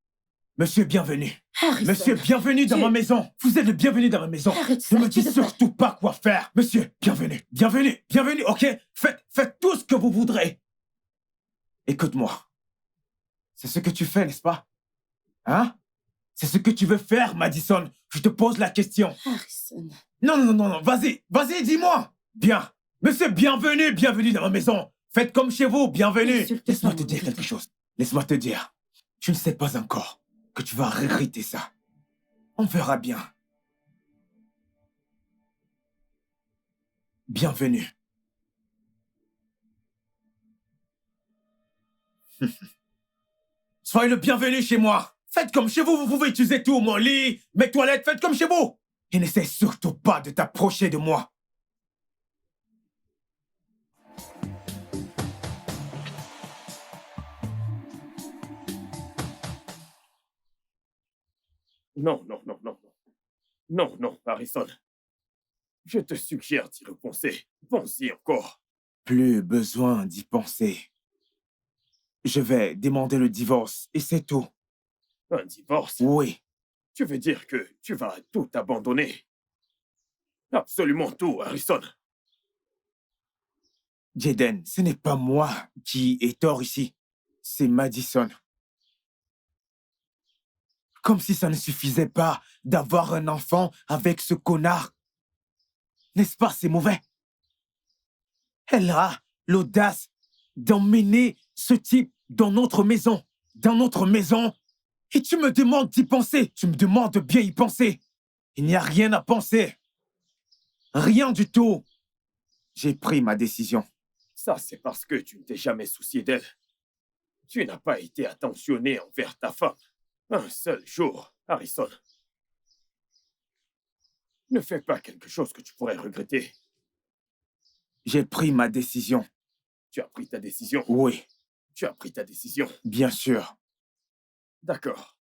Monsieur, bienvenue. Harrison. Monsieur, bienvenue dans Tu- ma maison. Vous êtes le bienvenu dans ma maison. Arrête ça, Ne me tu dites devrais- surtout pas quoi faire. Monsieur, bienvenue. Bienvenue. Bienvenue, ok? Faites tout ce que vous voudrez. Écoute-moi. C'est ce que tu fais, n'est-ce pas? Hein? C'est ce que tu veux faire, Madison? Je te pose la question. Harrison. Non, vas-y, dis-moi. Bien. Monsieur, bienvenue dans ma maison. Faites comme chez vous, bienvenue. Laisse-moi te dire quelque chose. Laisse-moi te dire. Tu ne sais pas encore que tu vas regretter ça. On verra bien. Bienvenue. Soyez le bienvenu chez moi. Faites comme chez vous, vous pouvez utiliser tout, mon lit, mes toilettes, faites comme chez vous. Et n'essaie surtout pas de t'approcher de moi. Non, Harrison. Je te suggère d'y repenser. Pense-y encore. Plus besoin d'y penser. Je vais demander le divorce et c'est tout. Un divorce? Oui. Tu veux dire que tu vas tout abandonner? Absolument tout, Harrison. Jaden, ce n'est pas moi qui ai tort ici. C'est Madison. Comme si ça ne suffisait pas d'avoir un enfant avec ce connard. N'est-ce pas, c'est mauvais? Elle a l'audace d'emmener ce type dans notre maison. Dans notre maison. Et tu me demandes d'y penser. Tu me demandes de bien y penser. Il n'y a rien à penser. Rien du tout. J'ai pris ma décision. Ça, c'est parce que tu ne t'es jamais soucié d'elle. Tu n'as pas été attentionné envers ta femme. Un seul jour, Harrison. Ne fais pas quelque chose que tu pourrais regretter. J'ai pris ma décision. Tu as pris ta décision? Oui. Tu as pris ta décision? Bien sûr. D'accord.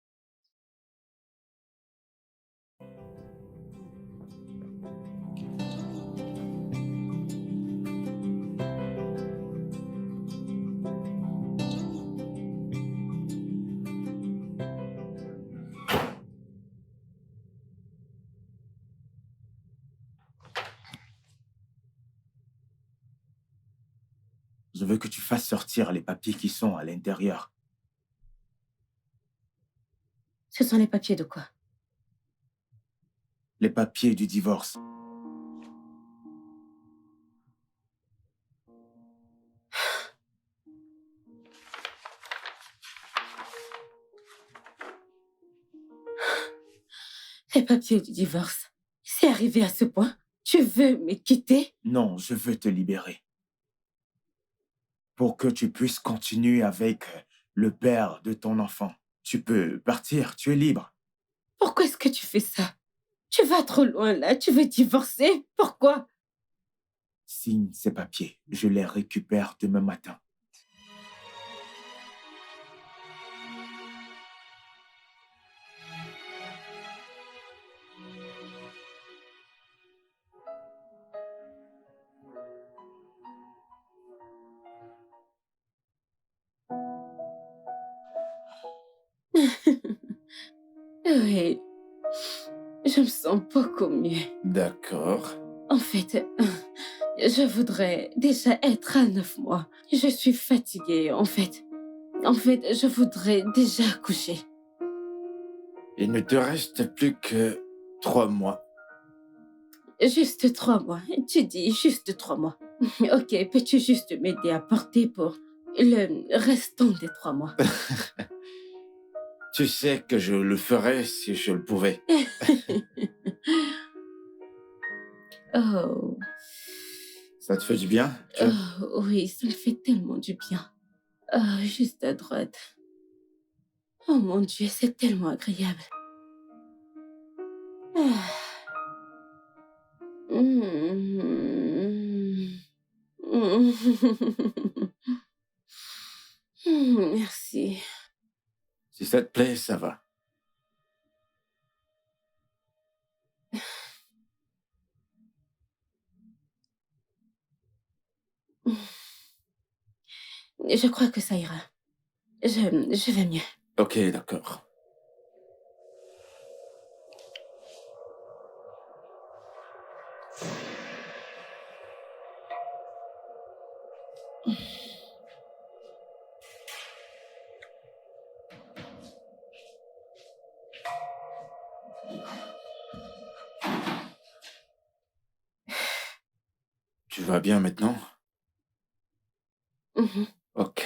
Je veux que tu fasses sortir les papiers qui sont à l'intérieur. Ce sont les papiers de quoi? Les papiers du divorce. Les papiers du divorce. C'est arrivé à ce point? Tu veux me quitter? Non, je veux te libérer. Pour que tu puisses continuer avec le père de ton enfant. Tu peux partir, tu es libre. Pourquoi est-ce que tu fais ça? Tu vas trop loin là, tu veux divorcer? Pourquoi? Signe ces papiers, je les récupère demain matin. Oui, je me sens beaucoup mieux. D'accord. En fait, je voudrais déjà être à 9 mois. Je suis fatiguée, en fait. Je voudrais déjà accoucher. Il ne te reste plus que 3 mois. Juste 3 mois. Tu dis juste 3 mois. Ok, peux-tu juste m'aider à porter pour le restant des 3 mois? Tu sais que je le ferais si je le pouvais. Oh, Ça te fait du bien? oh, oui, ça me fait tellement du bien. Oh, juste à droite. Oh mon Dieu, c'est tellement agréable. Ah. Mm. Merci. Si ça te plaît, ça va. Je crois que ça ira. Je vais mieux. Ok, d'accord. Tu vas bien maintenant? Mhm. Ok.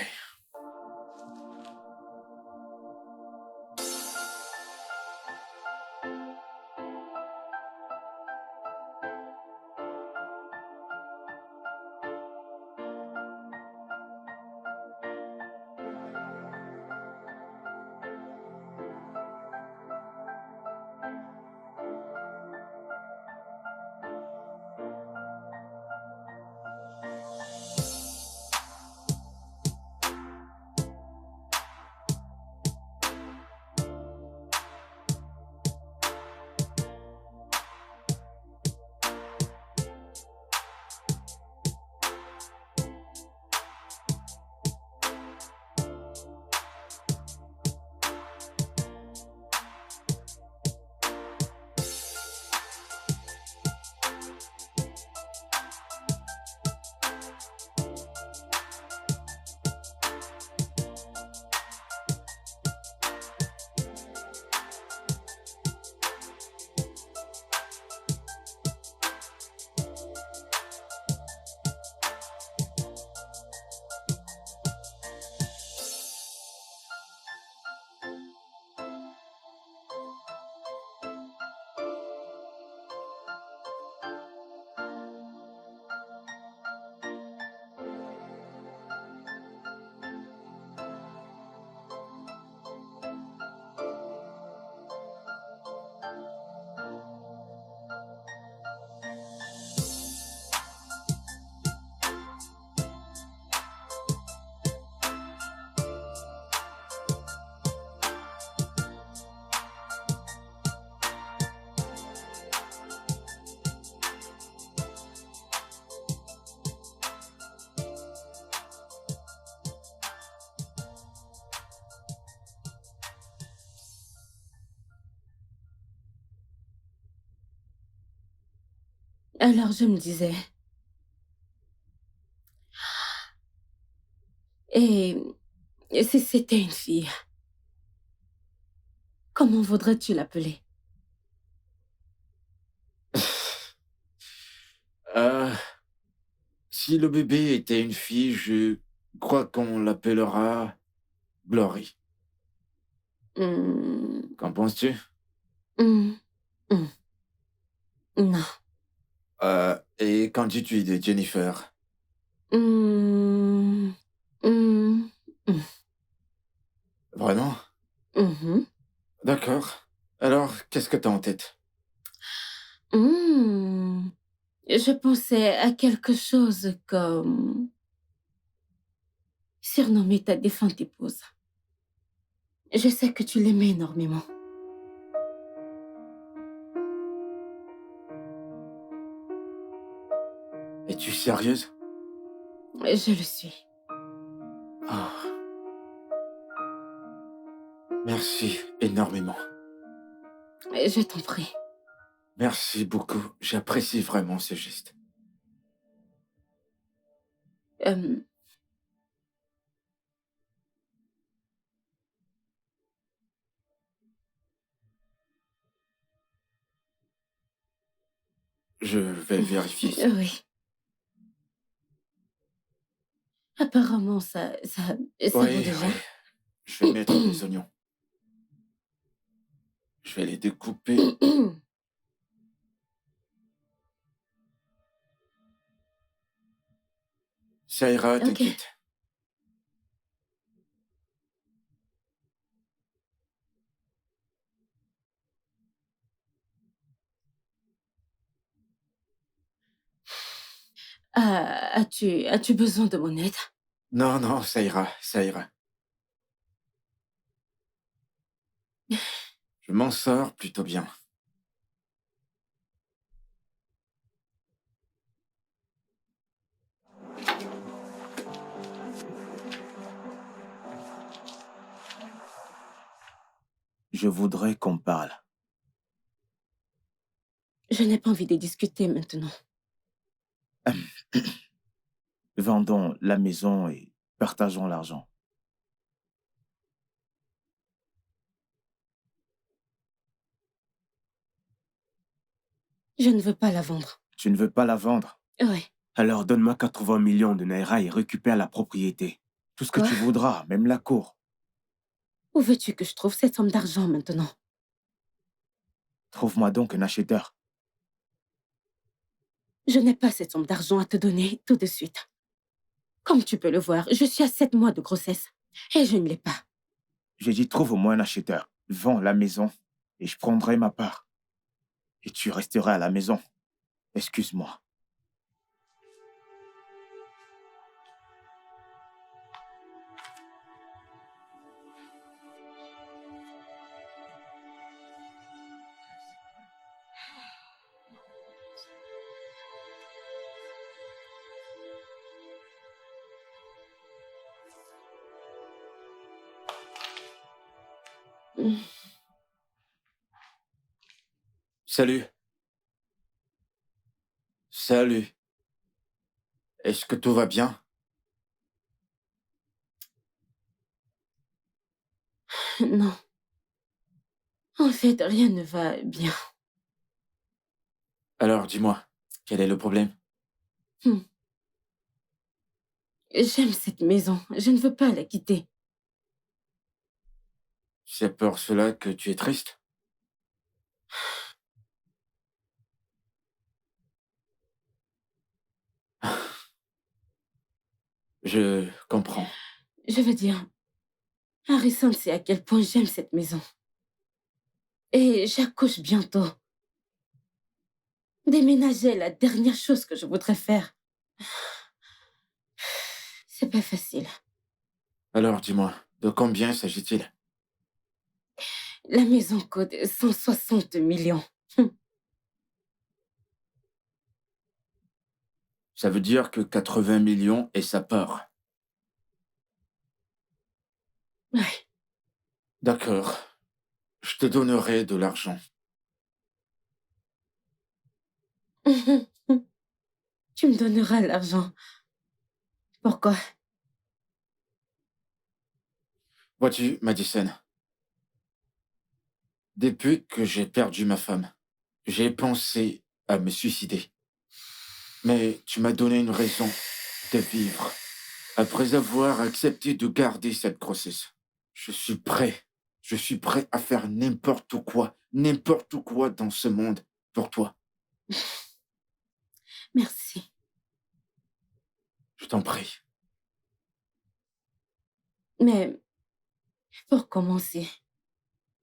Alors je me disais, et si c'était une fille, comment voudrais-tu l'appeler? Euh, Si le bébé était une fille, je crois qu'on l'appellera Glory. Hmm, Qu'en penses-tu? hmm, hmm. Non. Et qu'en dis-tu de Jennifer? Hmm, hmm, hmm, Vraiment? mhm. D'accord. Alors, qu'est-ce que t'as en tête? Hmm. Je pensais à quelque chose comme surnommer ta défunte épouse. Je sais que tu l'aimais énormément. Es-tu sérieuse? Je le suis. Ah, merci énormément. Je t'en prie. Merci beaucoup. J'apprécie vraiment ce geste. Euh, Je vais vérifier ça. oui. Apparemment, ça vaut Oui, déjà. oui. Je vais mettre des oignons. Je vais les découper. Ça ira, Ok. t'inquiète. As-tu besoin de mon aide? Non, non, ça ira, ça ira. Je m'en sors plutôt bien. Je voudrais qu'on parle. Je n'ai pas envie de discuter maintenant. Vendons la maison et partageons l'argent. Je ne veux pas la vendre. Tu ne veux pas la vendre? Ouais. Alors donne-moi 80 millions de naira et récupère la propriété. Tout ce que Quoi? tu voudras, même la cour. Où veux-tu que je trouve cette somme d'argent maintenant? Trouve-moi donc un acheteur. Je n'ai pas cette somme d'argent à te donner tout de suite. Comme tu peux le voir, je suis à 7 mois de grossesse et je ne l'ai pas. J'ai dit trouve-moi un acheteur. Vends la maison et je prendrai ma part. Et tu resteras à la maison. Excuse-moi. Salut. Salut. Est-ce que tout va bien? Non. En fait, rien ne va bien. Alors, dis-moi, quel est le problème? J'aime cette maison. Je ne veux pas la quitter. C'est pour cela que tu es triste? Je comprends. Je veux dire, Harrison sait à quel point j'aime cette maison. Et j'accouche bientôt. Déménager est la dernière chose que je voudrais faire. C'est pas facile. Alors, dis-moi, de combien s'agit-il? La maison coûte 160 millions. Ça veut dire que 80 millions est sa part. Ouais. D'accord. Je te donnerai de l'argent. Tu me donneras l'argent. Pourquoi? Vois-tu, Madison, depuis que j'ai perdu ma femme, j'ai pensé à me suicider. Mais tu m'as donné une raison de vivre. Après avoir accepté de garder cette grossesse, je suis prêt. Je suis prêt à faire n'importe quoi dans ce monde pour toi. Merci. Je t'en prie. Mais pour commencer,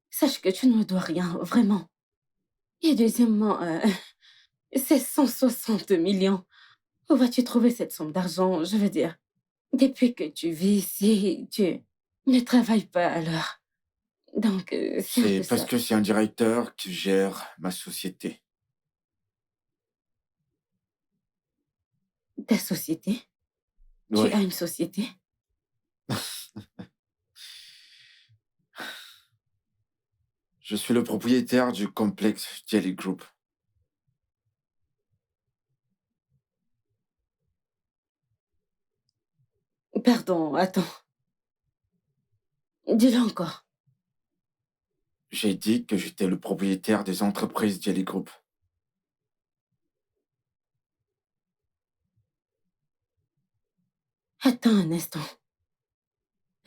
sache que tu ne me dois rien, vraiment. Et deuxièmement, c'est 160 millions. Où vas-tu trouver cette somme d'argent? Je veux dire, depuis que tu vis ici, tu ne travailles pas alors. Donc, c'est un C'est peu parce ça. que c'est un directeur qui gère ma société. Ta société? Tu Oui, as une société? je suis le propriétaire du complexe Jelly Group. Pardon, attends. Dis-le encore. J'ai dit que j'étais le propriétaire des entreprises Jelly Group. Attends un instant.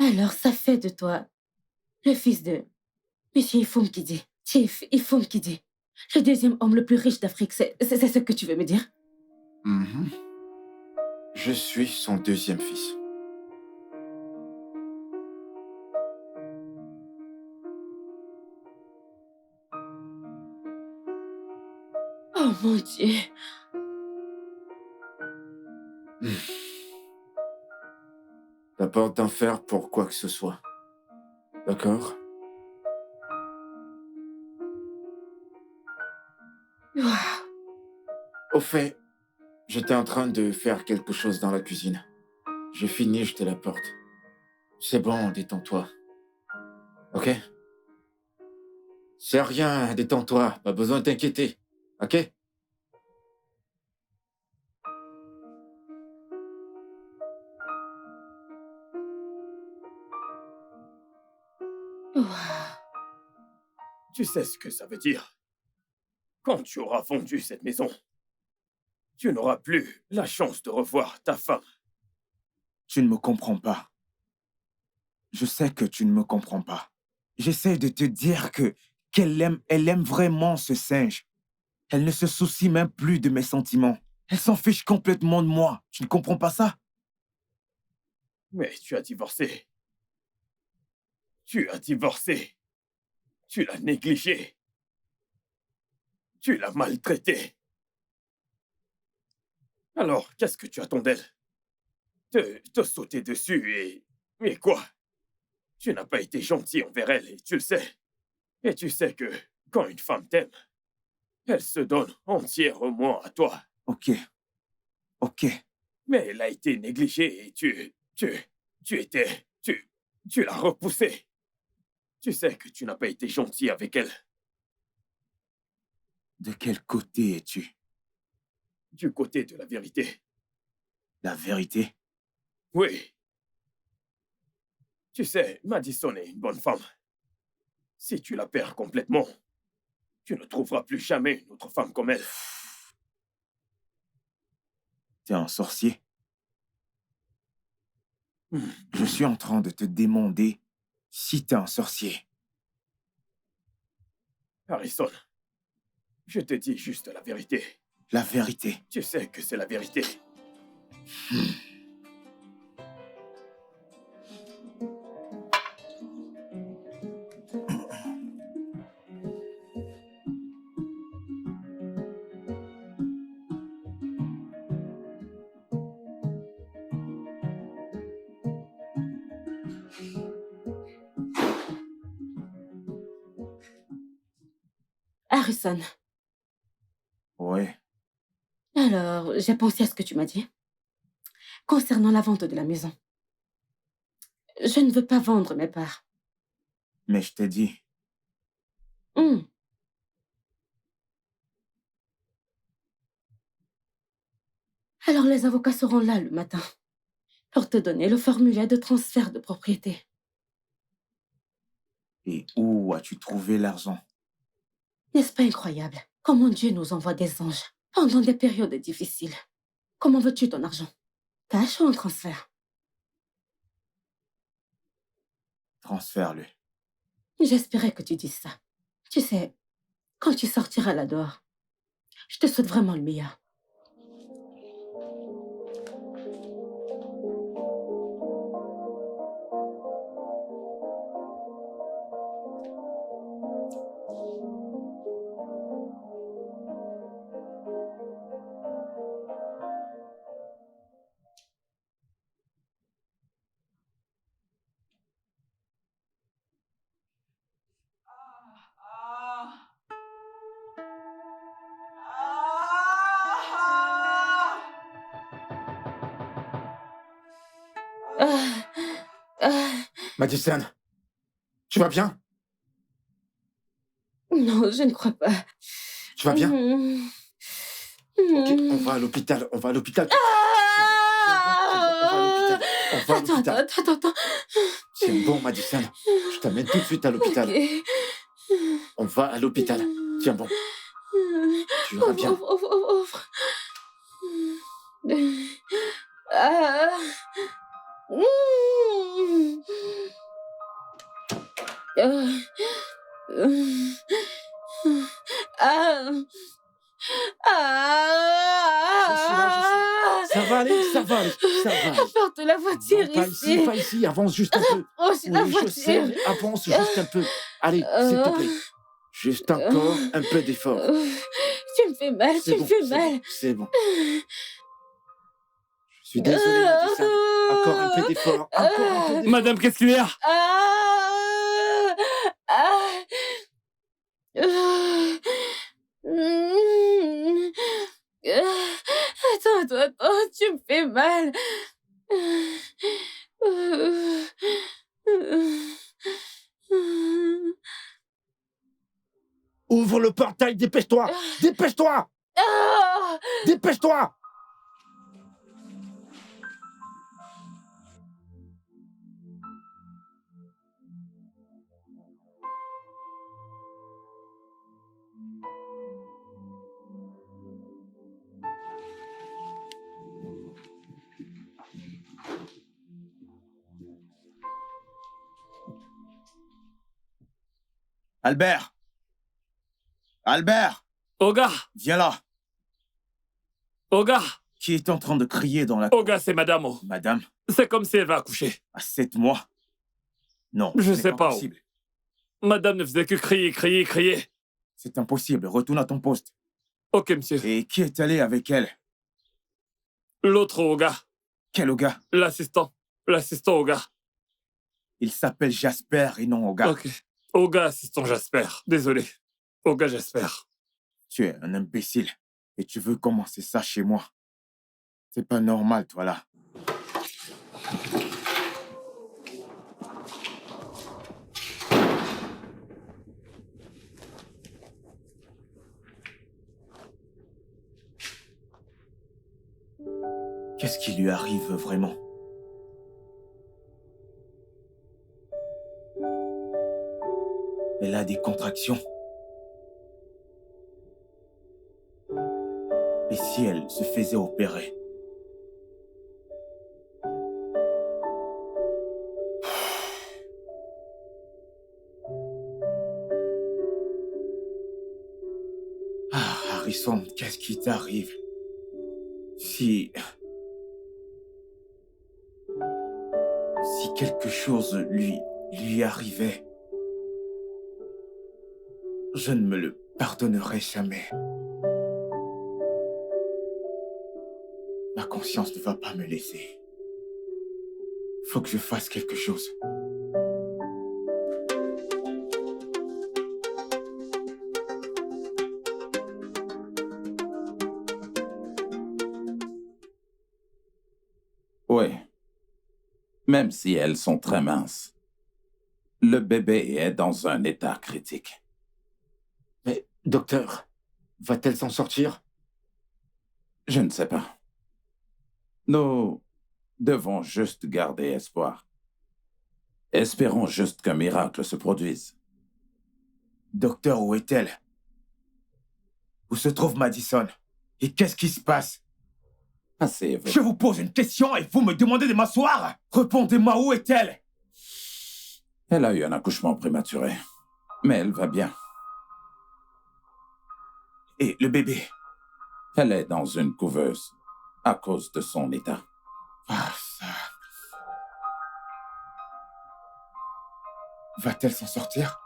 Alors, ça fait de toi le fils de Monsieur Ifum Kidi. Chief Ifum Kidi. Le deuxième homme le plus riche d'Afrique. C'est ce que tu veux me dire? Mhm. Je suis son deuxième fils. Oh mon Dieu. T'as peur d'en faire pour quoi que ce soit. D'accord? Ouah. Au fait, j'étais en train de faire quelque chose dans la cuisine. J'ai fini, je te la porte. C'est bon, détends-toi. Ok? C'est rien, détends-toi. Pas besoin de t'inquiéter. Ok? Ouah. Tu sais ce que ça veut dire? quand tu auras vendu cette maison, tu n'auras plus la chance de revoir ta femme. Tu ne me comprends pas. Je sais que tu ne me comprends pas. J'essaie de te dire elle aime vraiment ce singe. Elle ne se soucie même plus de mes sentiments. Elle s'en fiche complètement de moi. Tu ne comprends pas ça? Mais tu as divorcé. Tu as divorcé. Tu l'as négligée. Tu l'as maltraitée. Alors, qu'est-ce que tu attends d'elle? Te sauter dessus et... Mais quoi? Tu n'as pas été gentil envers elle et tu le sais. Et tu sais que quand une femme t'aime, elle se donne entièrement à toi. Ok. Mais elle a été négligée et tu l'as repoussée. Tu sais que tu n'as pas été gentil avec elle. De quel côté es-tu? Du côté de la vérité. La vérité? Oui. Tu sais, Madison est une bonne femme. Si tu la perds complètement, tu ne trouveras plus jamais une autre femme comme elle. T'es un sorcier? Je suis en train de te demander si t'es un sorcier. Harrison, je te dis juste la vérité. La vérité. Tu sais que c'est la vérité. Harrison, Ouais. alors, j'ai pensé à ce que tu m'as dit. Concernant la vente de la maison. Je ne veux pas vendre mes parts. Mais je t'ai dit, Hmm. Alors les avocats seront là le matin pour te donner le formulaire de transfert de propriété. et où as-tu trouvé l'argent? N'est-ce pas incroyable? Comment Dieu nous envoie des anges pendant des périodes difficiles. Comment veux-tu ton argent? Cash ou en transfert? Transfère-le. J'espérais que tu dises ça. Tu sais, quand tu sortiras là dehors, je te souhaite vraiment le meilleur. Ah, ah, Madison, tu vas bien? non, je ne crois pas. Tu vas bien? Hmm. Ok, Hmm. on va à l'hôpital. On va à l'hôpital. Ah! On va à l'hôpital. Attends. C'est bon, Madison. Je t'amène tout de suite à l'hôpital. Ok. On va à l'hôpital. Tiens bon. Tu iras bien. Ouvre. Ah. Mm. Ah. Je suis là. Ça va aller, ça va aller. Ça va aller. Apporte la voiture Non, ici. pas ici. Avance juste un peu. Approche la Oui, je sais, voiture. mais avance juste un peu. Allez, s'il te plaît. Juste encore un peu d'effort. Tu me fais mal, C'est bon, c'est bon. Je suis désolé, Madison. Encore un peu d'effort. Encore un peu d'effort. Madame, qu'est-ce qu'il y a? Ah. Ah. Mm. Attends, tu me fais mal. Ouvre le portail, dépêche-toi. Dépêche-toi. Ah. Dépêche-toi. Albert! Albert! Oga! Viens là! Oga! Qui est en train de crier dans la... Oga, c'est Madame O. Madame, C'est comme si elle va accoucher. à 7 mois? Non, Je c'est sais pas où. impossible. Madame ne faisait que crier, crier, crier. C'est impossible. Retourne à ton poste. Ok, monsieur. Et qui est allé avec elle? L'autre Oga. Quel Oga? L'assistant. L'assistant Oga. Il s'appelle Jasper et non Oga. Ok. Oga, assistant Jasper. Désolé. Oga Jasper. Tu es un imbécile. Et tu veux commencer ça chez moi. C'est pas normal, toi, là. Qu'est-ce qui lui arrive vraiment? Elle a des contractions. Et si elle se faisait opérer? Ah, Harrison, qu'est-ce qui t'arrive? Si quelque chose lui arrivait, je ne me le pardonnerai jamais. Ma conscience ne va pas me laisser. Faut que je fasse quelque chose. Oui. Même si elles sont très minces, le bébé est dans un état critique. Mais, docteur, va-t-elle s'en sortir? Je ne sais pas. Nous devons juste garder espoir. Espérons juste qu'un miracle se produise. Docteur, où est-elle? Où se trouve Madison? Et qu'est-ce qui se passe? Assez. Je vous pose une question et vous me demandez de m'asseoir? Répondez-moi, où est-elle? Elle a eu un accouchement prématuré, mais elle va bien. Et le bébé? Elle est dans une couveuse à cause de son état. Ah, ça... Va-t-elle s'en sortir?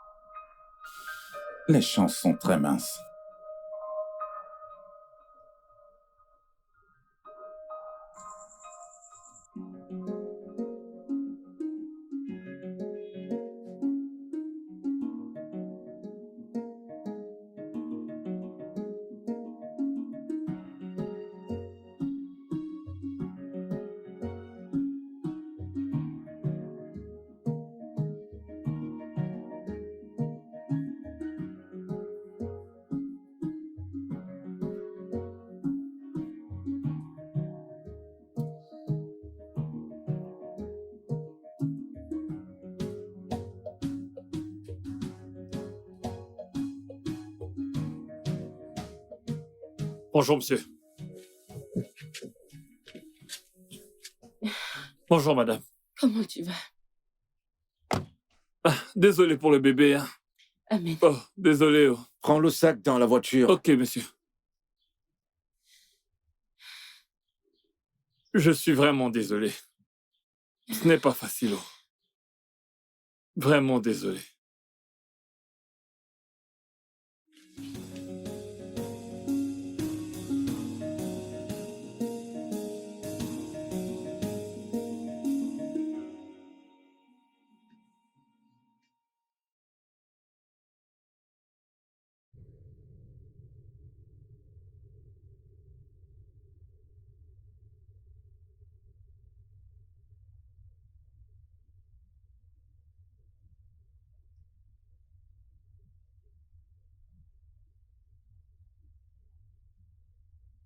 Les chances sont très minces. Bonjour, monsieur. Bonjour, madame. Comment tu vas? Ah, désolé pour le bébé. Hein. Amen. Oh, désolé. Oh. Prends le sac dans la voiture. Ok, monsieur. Je suis vraiment désolé. Ce n'est pas facile. Oh. Vraiment désolé.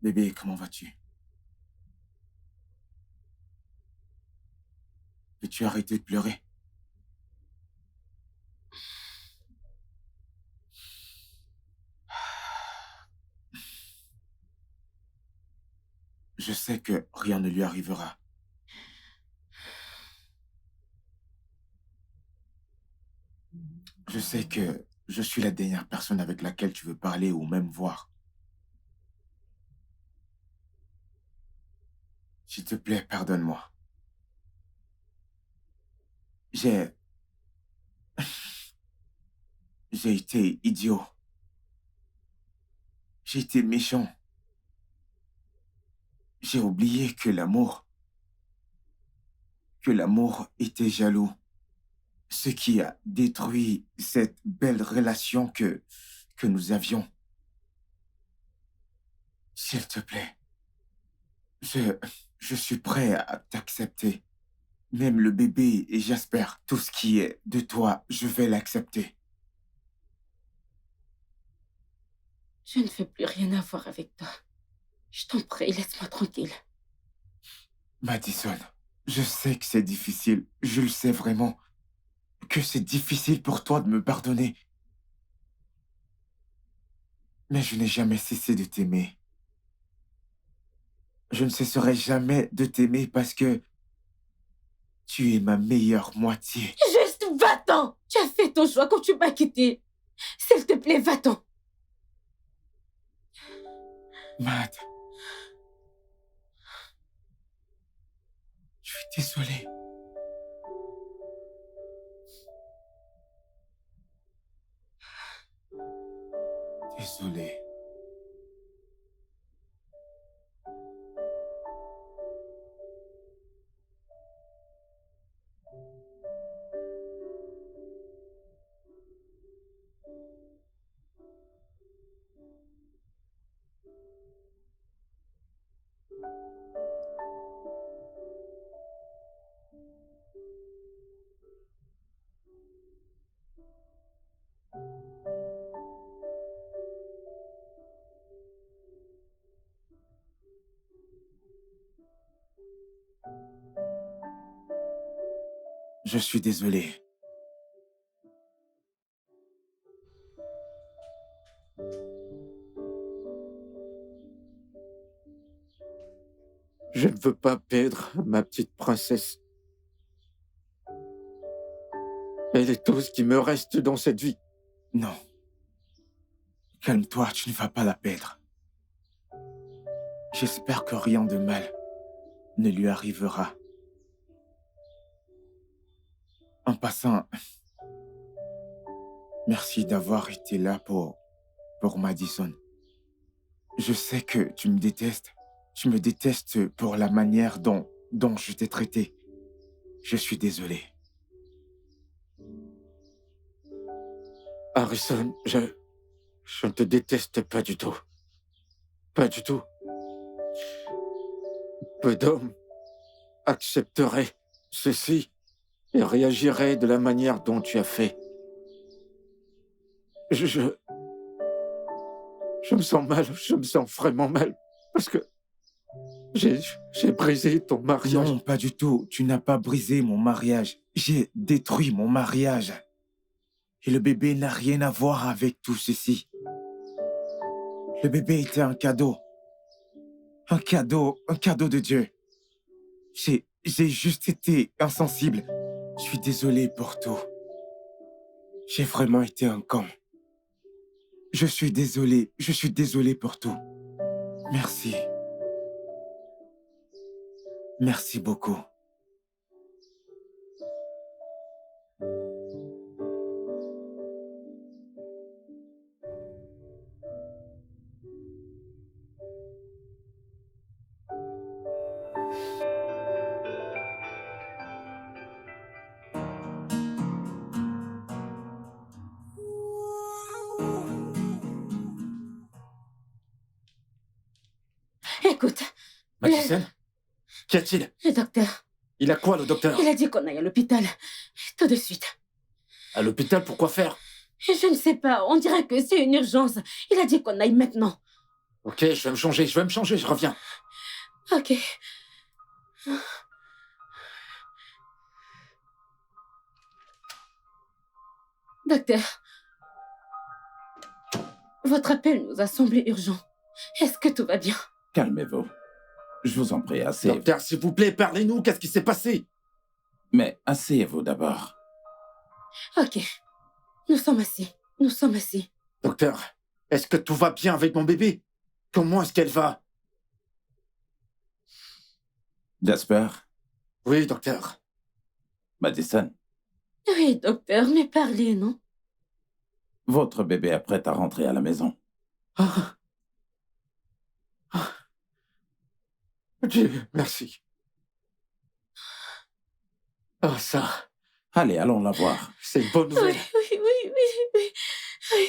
Bébé, comment vas-tu? Peux-tu arrêter de pleurer? Je sais que rien ne lui arrivera. Je sais que je suis la dernière personne avec laquelle tu veux parler ou même voir. S'il te plaît, pardonne-moi. J'ai été idiot. J'ai été méchant. J'ai oublié que l'amour était jaloux. Ce qui a détruit cette belle relation que nous avions. S'il te plaît, je suis prêt à t'accepter. Même le bébé et j'espère tout ce qui est de toi, je vais l'accepter. Je ne veux plus rien avoir avec toi. Je t'en prie, laisse-moi tranquille. Madison, je sais que c'est difficile, je le sais vraiment, que c'est difficile pour toi de me pardonner. Mais je n'ai jamais cessé de t'aimer. Je ne cesserai jamais de t'aimer parce que tu es ma meilleure moitié. Juste va-t'en! Tu as fait ton choix quand tu m'as quitté. S'il te plaît, va-t'en. Mad, je suis désolé. Désolé. Je suis désolé. Je ne veux pas perdre ma petite princesse. Elle est tout ce qui me reste dans cette vie. Non. Calme-toi, tu ne vas pas la perdre. J'espère que rien de mal ne lui arrivera. En passant, merci d'avoir été là pour Madison. Je sais que tu me détestes. Tu me détestes pour la manière dont je t'ai traité. Je suis désolé. Harrison, je ne te déteste pas du tout. Pas du tout. Peu d'hommes accepteraient ceci et réagiraient de la manière dont tu as fait. Je me sens mal, je me sens vraiment mal, parce que j'ai brisé ton mariage. Non, pas du tout. Tu n'as pas brisé mon mariage. J'ai détruit mon mariage. Et le bébé n'a rien à voir avec tout ceci. Le bébé était un cadeau. Un cadeau de Dieu. J'ai juste été insensible. Je suis désolé pour tout. J'ai vraiment été un con. Je suis désolé pour tout. Merci. Merci beaucoup. Écoute, Madison, qu'y a-t-il? le docteur, Il a quoi, le docteur? il a dit qu'on aille à l'hôpital. Tout de suite. À l'hôpital, pourquoi faire? Je ne sais pas, on dirait que c'est une urgence. Il a dit qu'on aille maintenant. Ok, je vais me changer, je reviens. Ok. Docteur, votre appel nous a semblé urgent. Est-ce que tout va bien? Calmez-vous. Je vous en prie, asseyez-vous. Docteur, s'il vous plaît, parlez-nous, qu'est-ce qui s'est passé? Mais asseyez-vous d'abord. Ok, nous sommes assis. Nous sommes ici. Docteur, est-ce que tout va bien avec mon bébé? Comment est-ce qu'elle va? Jasper, Oui, docteur. Madison, Oui, docteur, mais parlez, non? votre bébé est prêt à rentrer à la maison. Ah. Ah. Dieu, merci. Ah, ça, Allez, allons la voir. c'est une bonne Oui, nouvelle. oui, oui, oui, oui. Oui.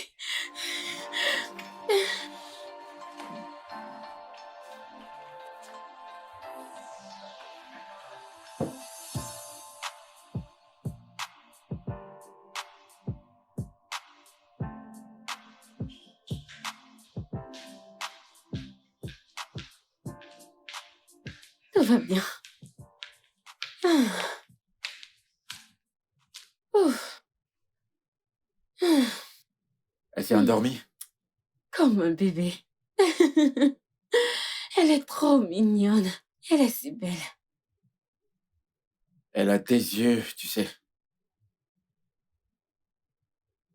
Tout va bien. Ah. Ouf. Ah. Elle s'est endormie? Comme un bébé. Elle est trop mignonne. Elle est si belle. Elle a tes yeux, tu sais.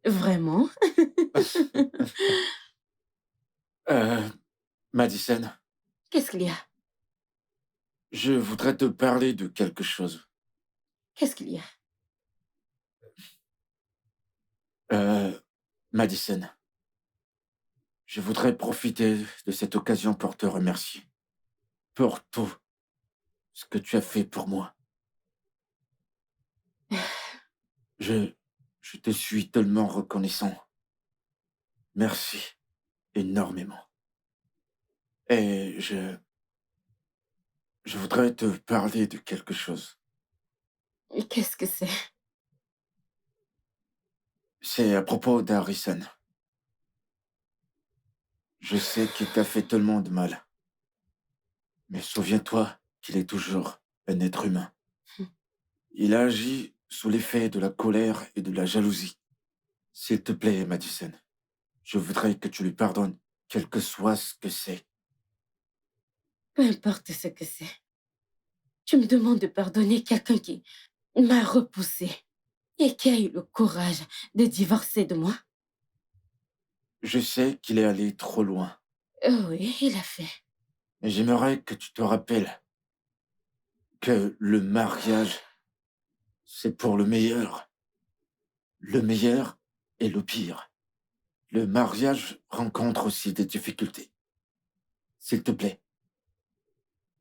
Vraiment? Madison, Qu'est-ce qu'il y a? je voudrais te parler de quelque chose. Qu'est-ce qu'il y a? Madison, je voudrais profiter de cette occasion pour te remercier. Pour tout ce que tu as fait pour moi. Je te suis tellement reconnaissant. Merci énormément. Et je voudrais te parler de quelque chose. Et qu'est-ce que c'est? C'est à propos d'Harrison. Je sais qu'il t'a fait tellement de mal. Mais souviens-toi qu'il est toujours un être humain. Il a agi sous l'effet de la colère et de la jalousie. S'il te plaît, Madison, je voudrais que tu lui pardonnes, quel que soit ce que c'est. Peu importe ce que c'est. Tu me demandes de pardonner quelqu'un qui m'a repoussé et qui a eu le courage de divorcer de moi? Je sais qu'il est allé trop loin, Oh oui, il a fait. mais j'aimerais que tu te rappelles que le mariage, c'est pour le meilleur. Le meilleur et le pire. Le mariage rencontre aussi des difficultés. S'il te plaît.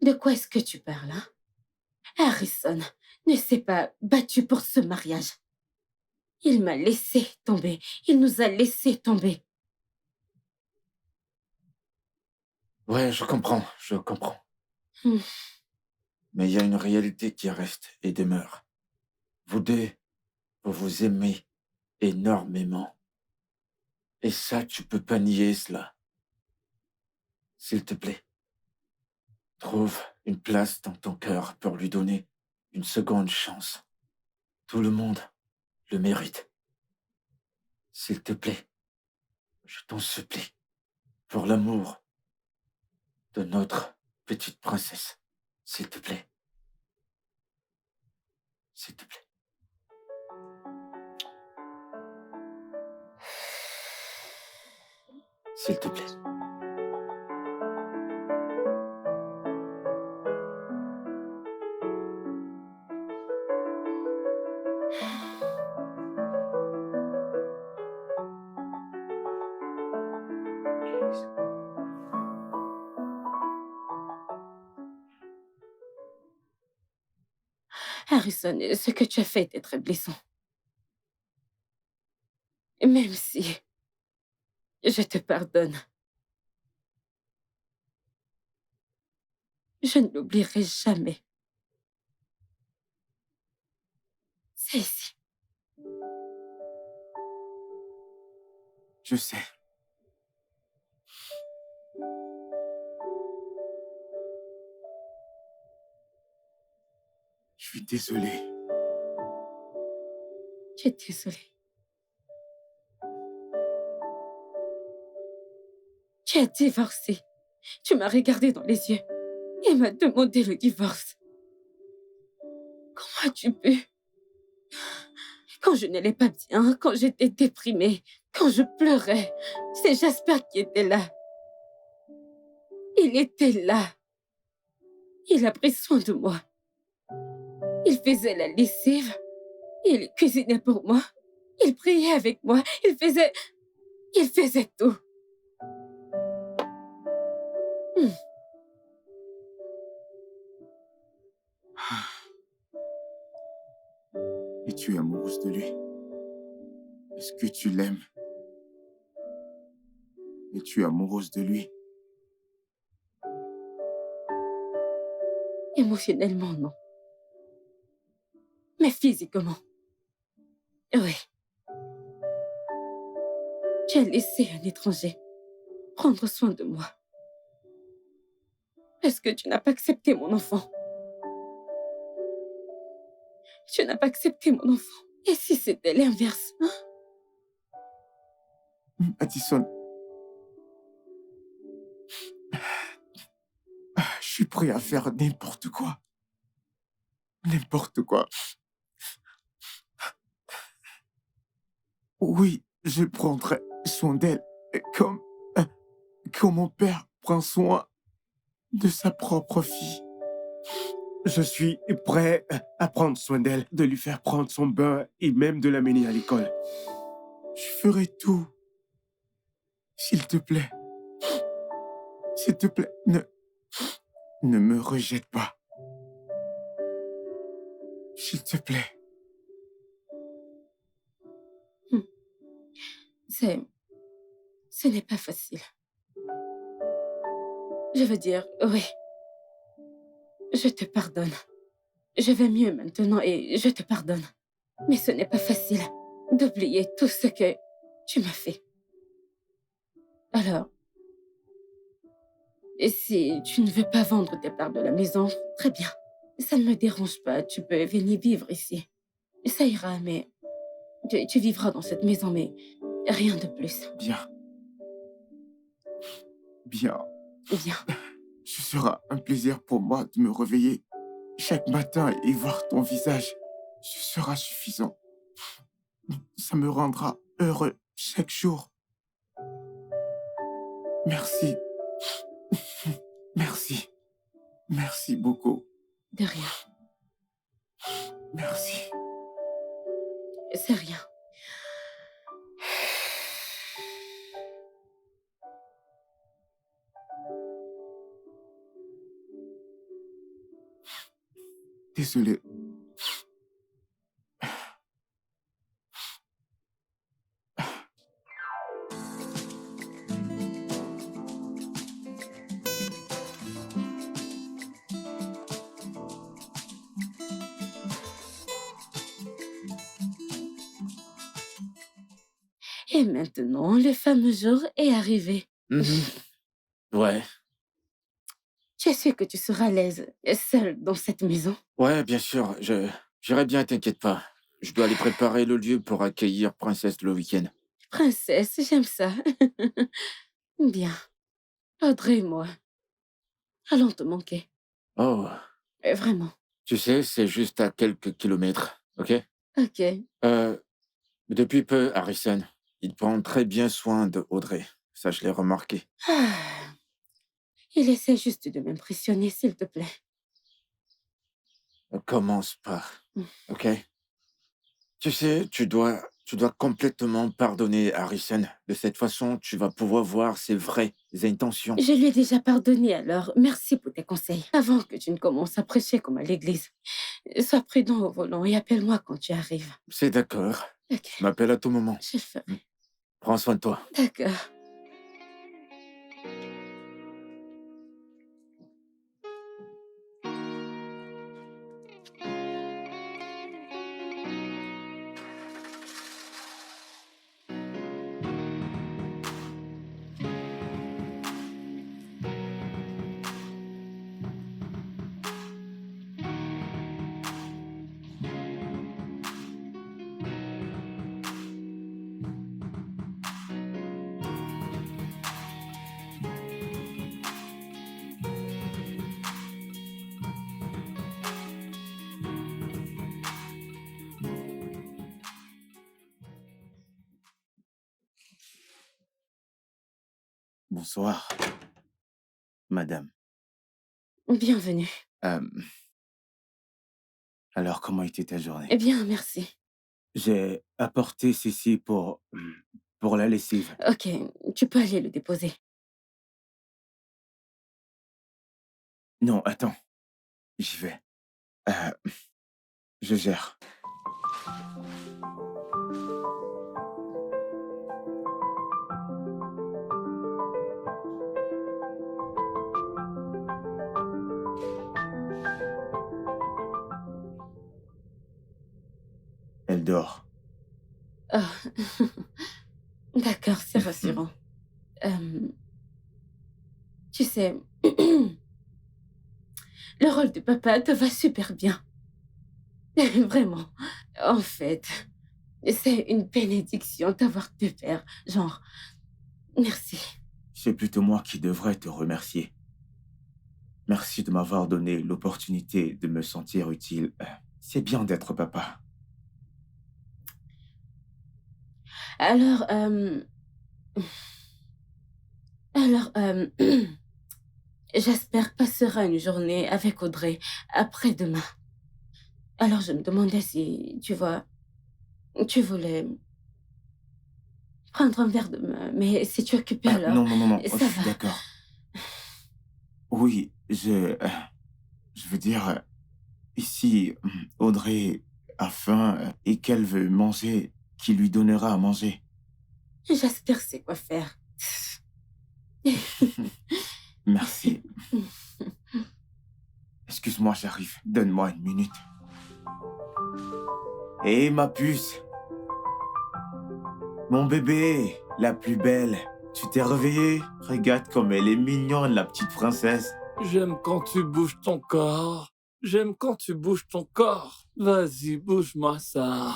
De quoi est-ce que tu parles, hein? Harrison ne s'est pas battu pour ce mariage. Il m'a laissé tomber. Il nous a laissé tomber. Ouais, je comprends. Hmm. Mais il y a une réalité qui reste et demeure. Vous deux, vous vous aimez énormément. Et ça, tu peux pas nier cela. S'il te plaît, trouve une place dans ton cœur pour lui donner une seconde chance. Tout le monde le mérite. S'il te plaît, je t'en supplie, pour l'amour de notre petite princesse. S'il te plaît. S'il te plaît. S'il te plaît. Harrison, ce que tu as fait était très blessant. Même si je te pardonne, je ne l'oublierai jamais. C'est ici. Je sais. Je suis désolé. Je suis désolée. Tu as divorcé. Tu m'as regardé dans les yeux et m'as demandé le divorce. Comment as-tu pu? Quand je n'allais pas bien, quand j'étais déprimée, Quand je pleurais, c'est Jasper qui était là. Il était là. Il a pris soin de moi. Il faisait la lessive. Il cuisinait pour moi. Il priait avec moi. Il faisait tout. Et tu es amoureuse de lui. Est-ce que tu l'aimes? Et tu es amoureuse de lui. Émotionnellement, non. Mais physiquement, oui. J'ai laissé un étranger prendre soin de moi. Est-ce que tu n'as pas accepté mon enfant? Tu n'as pas accepté mon enfant. Et si c'était l'inverse, hein? Madison, je suis prêt à faire n'importe quoi. N'importe quoi. Oui, je prendrai soin d'elle comme mon père prend soin de sa propre fille. Je suis prêt à prendre soin d'elle, de lui faire prendre son bain et même de l'amener à l'école. Je ferai tout. S'il te plaît. S'il te plaît, ne me rejette pas. S'il te plaît. Ce n'est pas facile. Je veux dire, oui. Je te pardonne. Je vais mieux maintenant et je te pardonne. Mais ce n'est pas facile d'oublier tout ce que tu m'as fait. Alors, et si tu ne veux pas vendre tes parts de la maison, très bien. Ça ne me dérange pas, tu peux venir vivre ici. Ça ira, mais tu vivras dans cette maison, mais rien de plus. Bien. Bien. Bien. Ce sera un plaisir pour moi de me réveiller chaque matin et voir ton visage. Ce sera suffisant. Ça me rendra heureux chaque jour. Merci. Merci. Merci beaucoup. De rien. Merci. C'est rien. Désolé. Et maintenant, le fameux jour est arrivé. Ouais. Je sais que tu seras à l'aise, seul dans cette maison. Ouais, bien sûr. J'irai bien, t'inquiète pas. Je dois aller préparer le lieu pour accueillir Princesse le week-end. Princesse, j'aime ça. Bien. Audrey et moi, allons te manquer. Oh, Vraiment. tu sais, c'est juste à quelques kilomètres, ok? Ok. Depuis peu, Harrison, il prend très bien soin de Audrey. Ça, je l'ai remarqué. Ah. Il essaie juste de m'impressionner, s'il te plaît. Ne commence pas, Mm. ok? Tu sais, tu dois complètement pardonner Harrison. De cette façon, tu vas pouvoir voir ses vraies intentions. Je lui ai déjà pardonné, alors merci pour tes conseils. Avant que tu ne commences à prêcher comme à l'église, sois prudent au volant et appelle-moi quand tu arrives. C'est d'accord. Ok, M'appelle à tout moment. je le ferai. Prends soin de toi. D'accord. Bonsoir, madame. Bienvenue. Euh, alors, comment était ta journée? Eh bien, merci. J'ai apporté ceci pour la lessive. Ok, tu peux aller le déposer. Non, attends, j'y vais. Euh, je gère. Elle dort. Ah, d'accord, c'est rassurant. Euh, tu sais, le rôle de papa te va super bien. Vraiment. En fait, c'est une bénédiction d'avoir deux pères. Genre, merci. C'est plutôt moi qui devrais te remercier. Merci de m'avoir donné l'opportunité de me sentir utile. C'est bien d'être papa. Alors, alors, j'espère passera une journée avec Audrey après-demain. Alors, je me demandais si, tu vois, tu voulais prendre un verre de main, mais si tu es occupé alors, Non, ça je suis va. d'accord. Oui, je veux dire, ici, Audrey a faim et qu'elle veut manger, qui lui donnera à manger. J'espère c'est quoi faire. Merci. Excuse-moi, j'arrive. Donne-moi une minute. Hé, ma puce. Mon bébé, la plus belle. Tu t'es réveillée? Regarde comme elle est mignonne, la petite princesse. J'aime quand tu bouges ton corps. J'aime quand tu bouges ton corps. Vas-y, bouge-moi ça.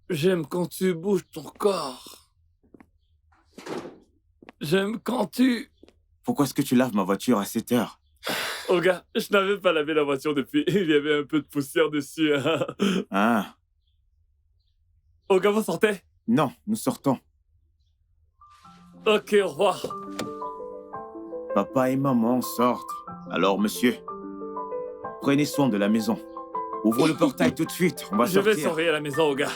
J'aime quand tu bouges ton corps. J'aime quand tu... Pourquoi est-ce que tu laves ma voiture à 7 heures? Oh gars, je n'avais pas lavé la voiture depuis. Il y avait un peu de poussière dessus. Ah, Oh gars, vous sortez? non, nous sortons. Ok, au revoir. Papa et maman sortent. Alors, monsieur, prenez soin de la maison. Ouvre le portail tout de suite, on va Je sortir. vais surveiller la maison, oh gars.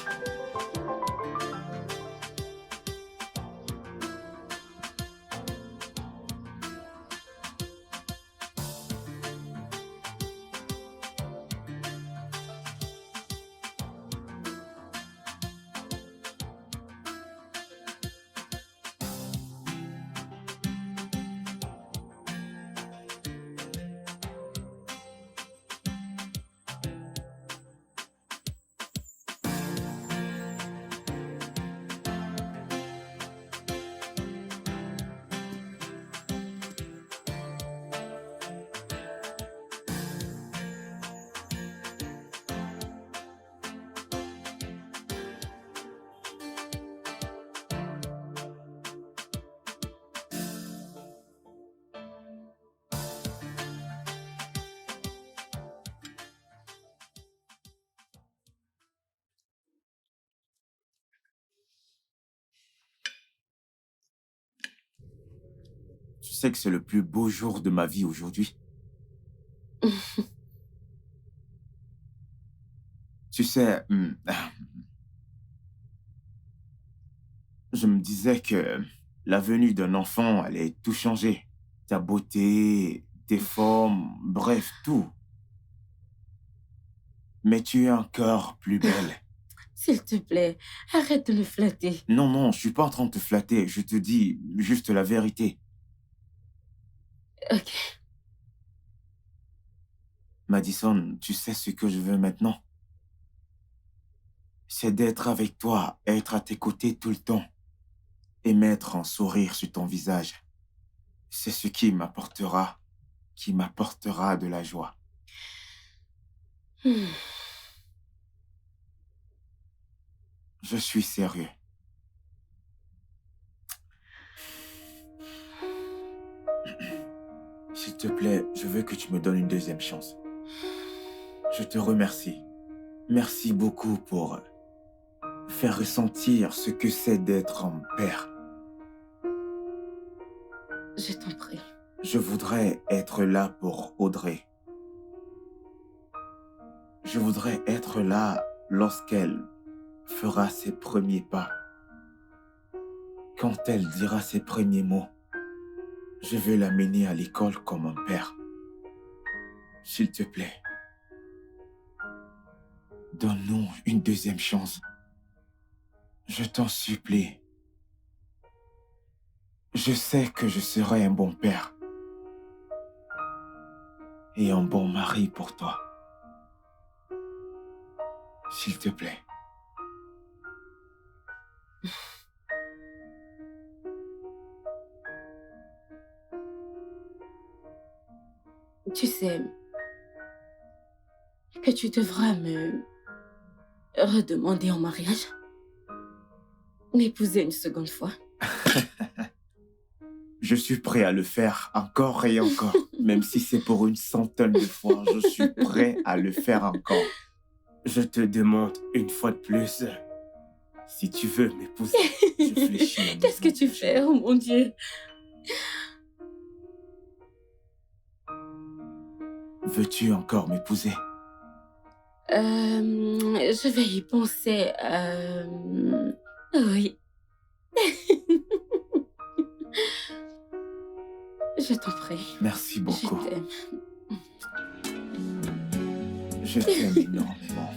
Tu sais que c'est le plus beau jour de ma vie aujourd'hui. Tu sais, je me disais que la venue d'un enfant allait tout changer. Ta beauté, tes formes, bref, tout. Mais tu es encore plus belle. S'il te plaît, arrête de me flatter. Non, je suis pas en train de te flatter. Je te dis juste la vérité. Ok. Madison, tu sais ce que je veux maintenant? C'est d'être avec toi, être à tes côtés tout le temps et mettre un sourire sur ton visage. C'est ce qui m'apportera de la joie. Hmm. Je suis sérieux. S'il te plaît, je veux que tu me donnes une deuxième chance. Je te remercie. Merci beaucoup pour faire ressentir ce que c'est d'être un père. Je t'en prie. Je voudrais être là pour Audrey. Je voudrais être là lorsqu'elle fera ses premiers pas. Quand elle dira ses premiers mots, je veux l'amener à l'école comme un père. S'il te plaît, donne-nous une deuxième chance. Je t'en supplie. Je sais que je serai un bon père et un bon mari pour toi. S'il te plaît. Tu sais que tu devras me redemander en mariage, m'épouser une seconde fois. Je suis prêt à le faire encore et encore. Même si c'est pour une centaine de fois, je suis prêt à le faire encore. Je te demande une fois de plus, si tu veux m'épouser, je fléchis. Qu'est-ce que tu fais, oh mon Dieu? Veux-tu encore m'épouser? Je vais y penser. Oui. Je t'en prie. Merci Je beaucoup. t'aime. Je t'aime énormément.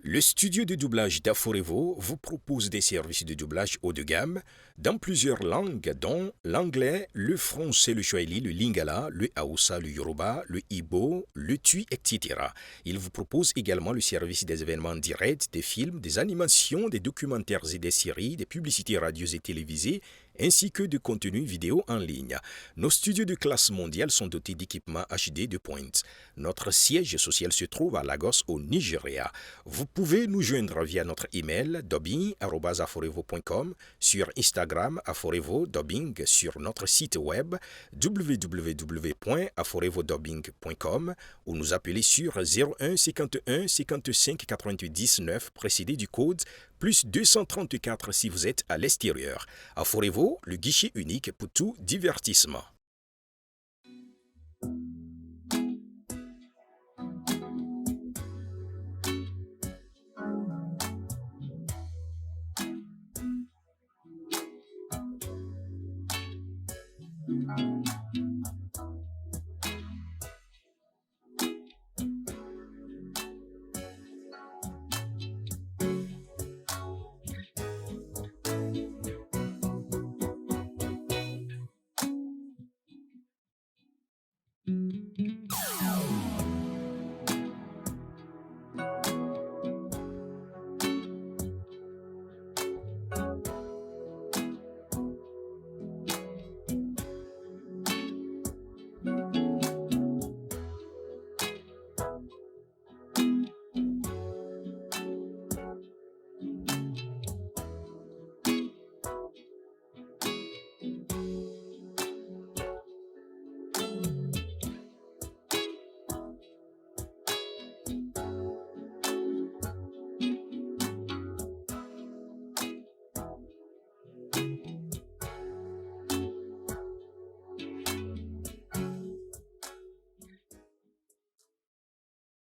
Le studio de doublage d'Aforevo vous propose des services de doublage haut de gamme dans plusieurs langues, dont l'anglais, le français, le swahili, le lingala, le haoussa, le yoruba, le igbo, le tui, etc. Il vous propose également le service des événements directs, des films, des animations, des documentaires et des séries, des publicités radios et télévisées, ainsi que de contenus vidéo en ligne. Nos studios de classe mondiale sont dotés d'équipements HD de pointe. Notre siège social se trouve à Lagos, au Nigeria. Vous pouvez nous joindre via notre email dubbing@aforevo.com, sur Instagram Aforevo Dubbing, sur notre site web www.aforevodubbing.com ou nous appeler sur 01 51 55 99 précédé du code plus 234 si vous êtes à l'extérieur. Aforevo, le guichet unique pour tout divertissement.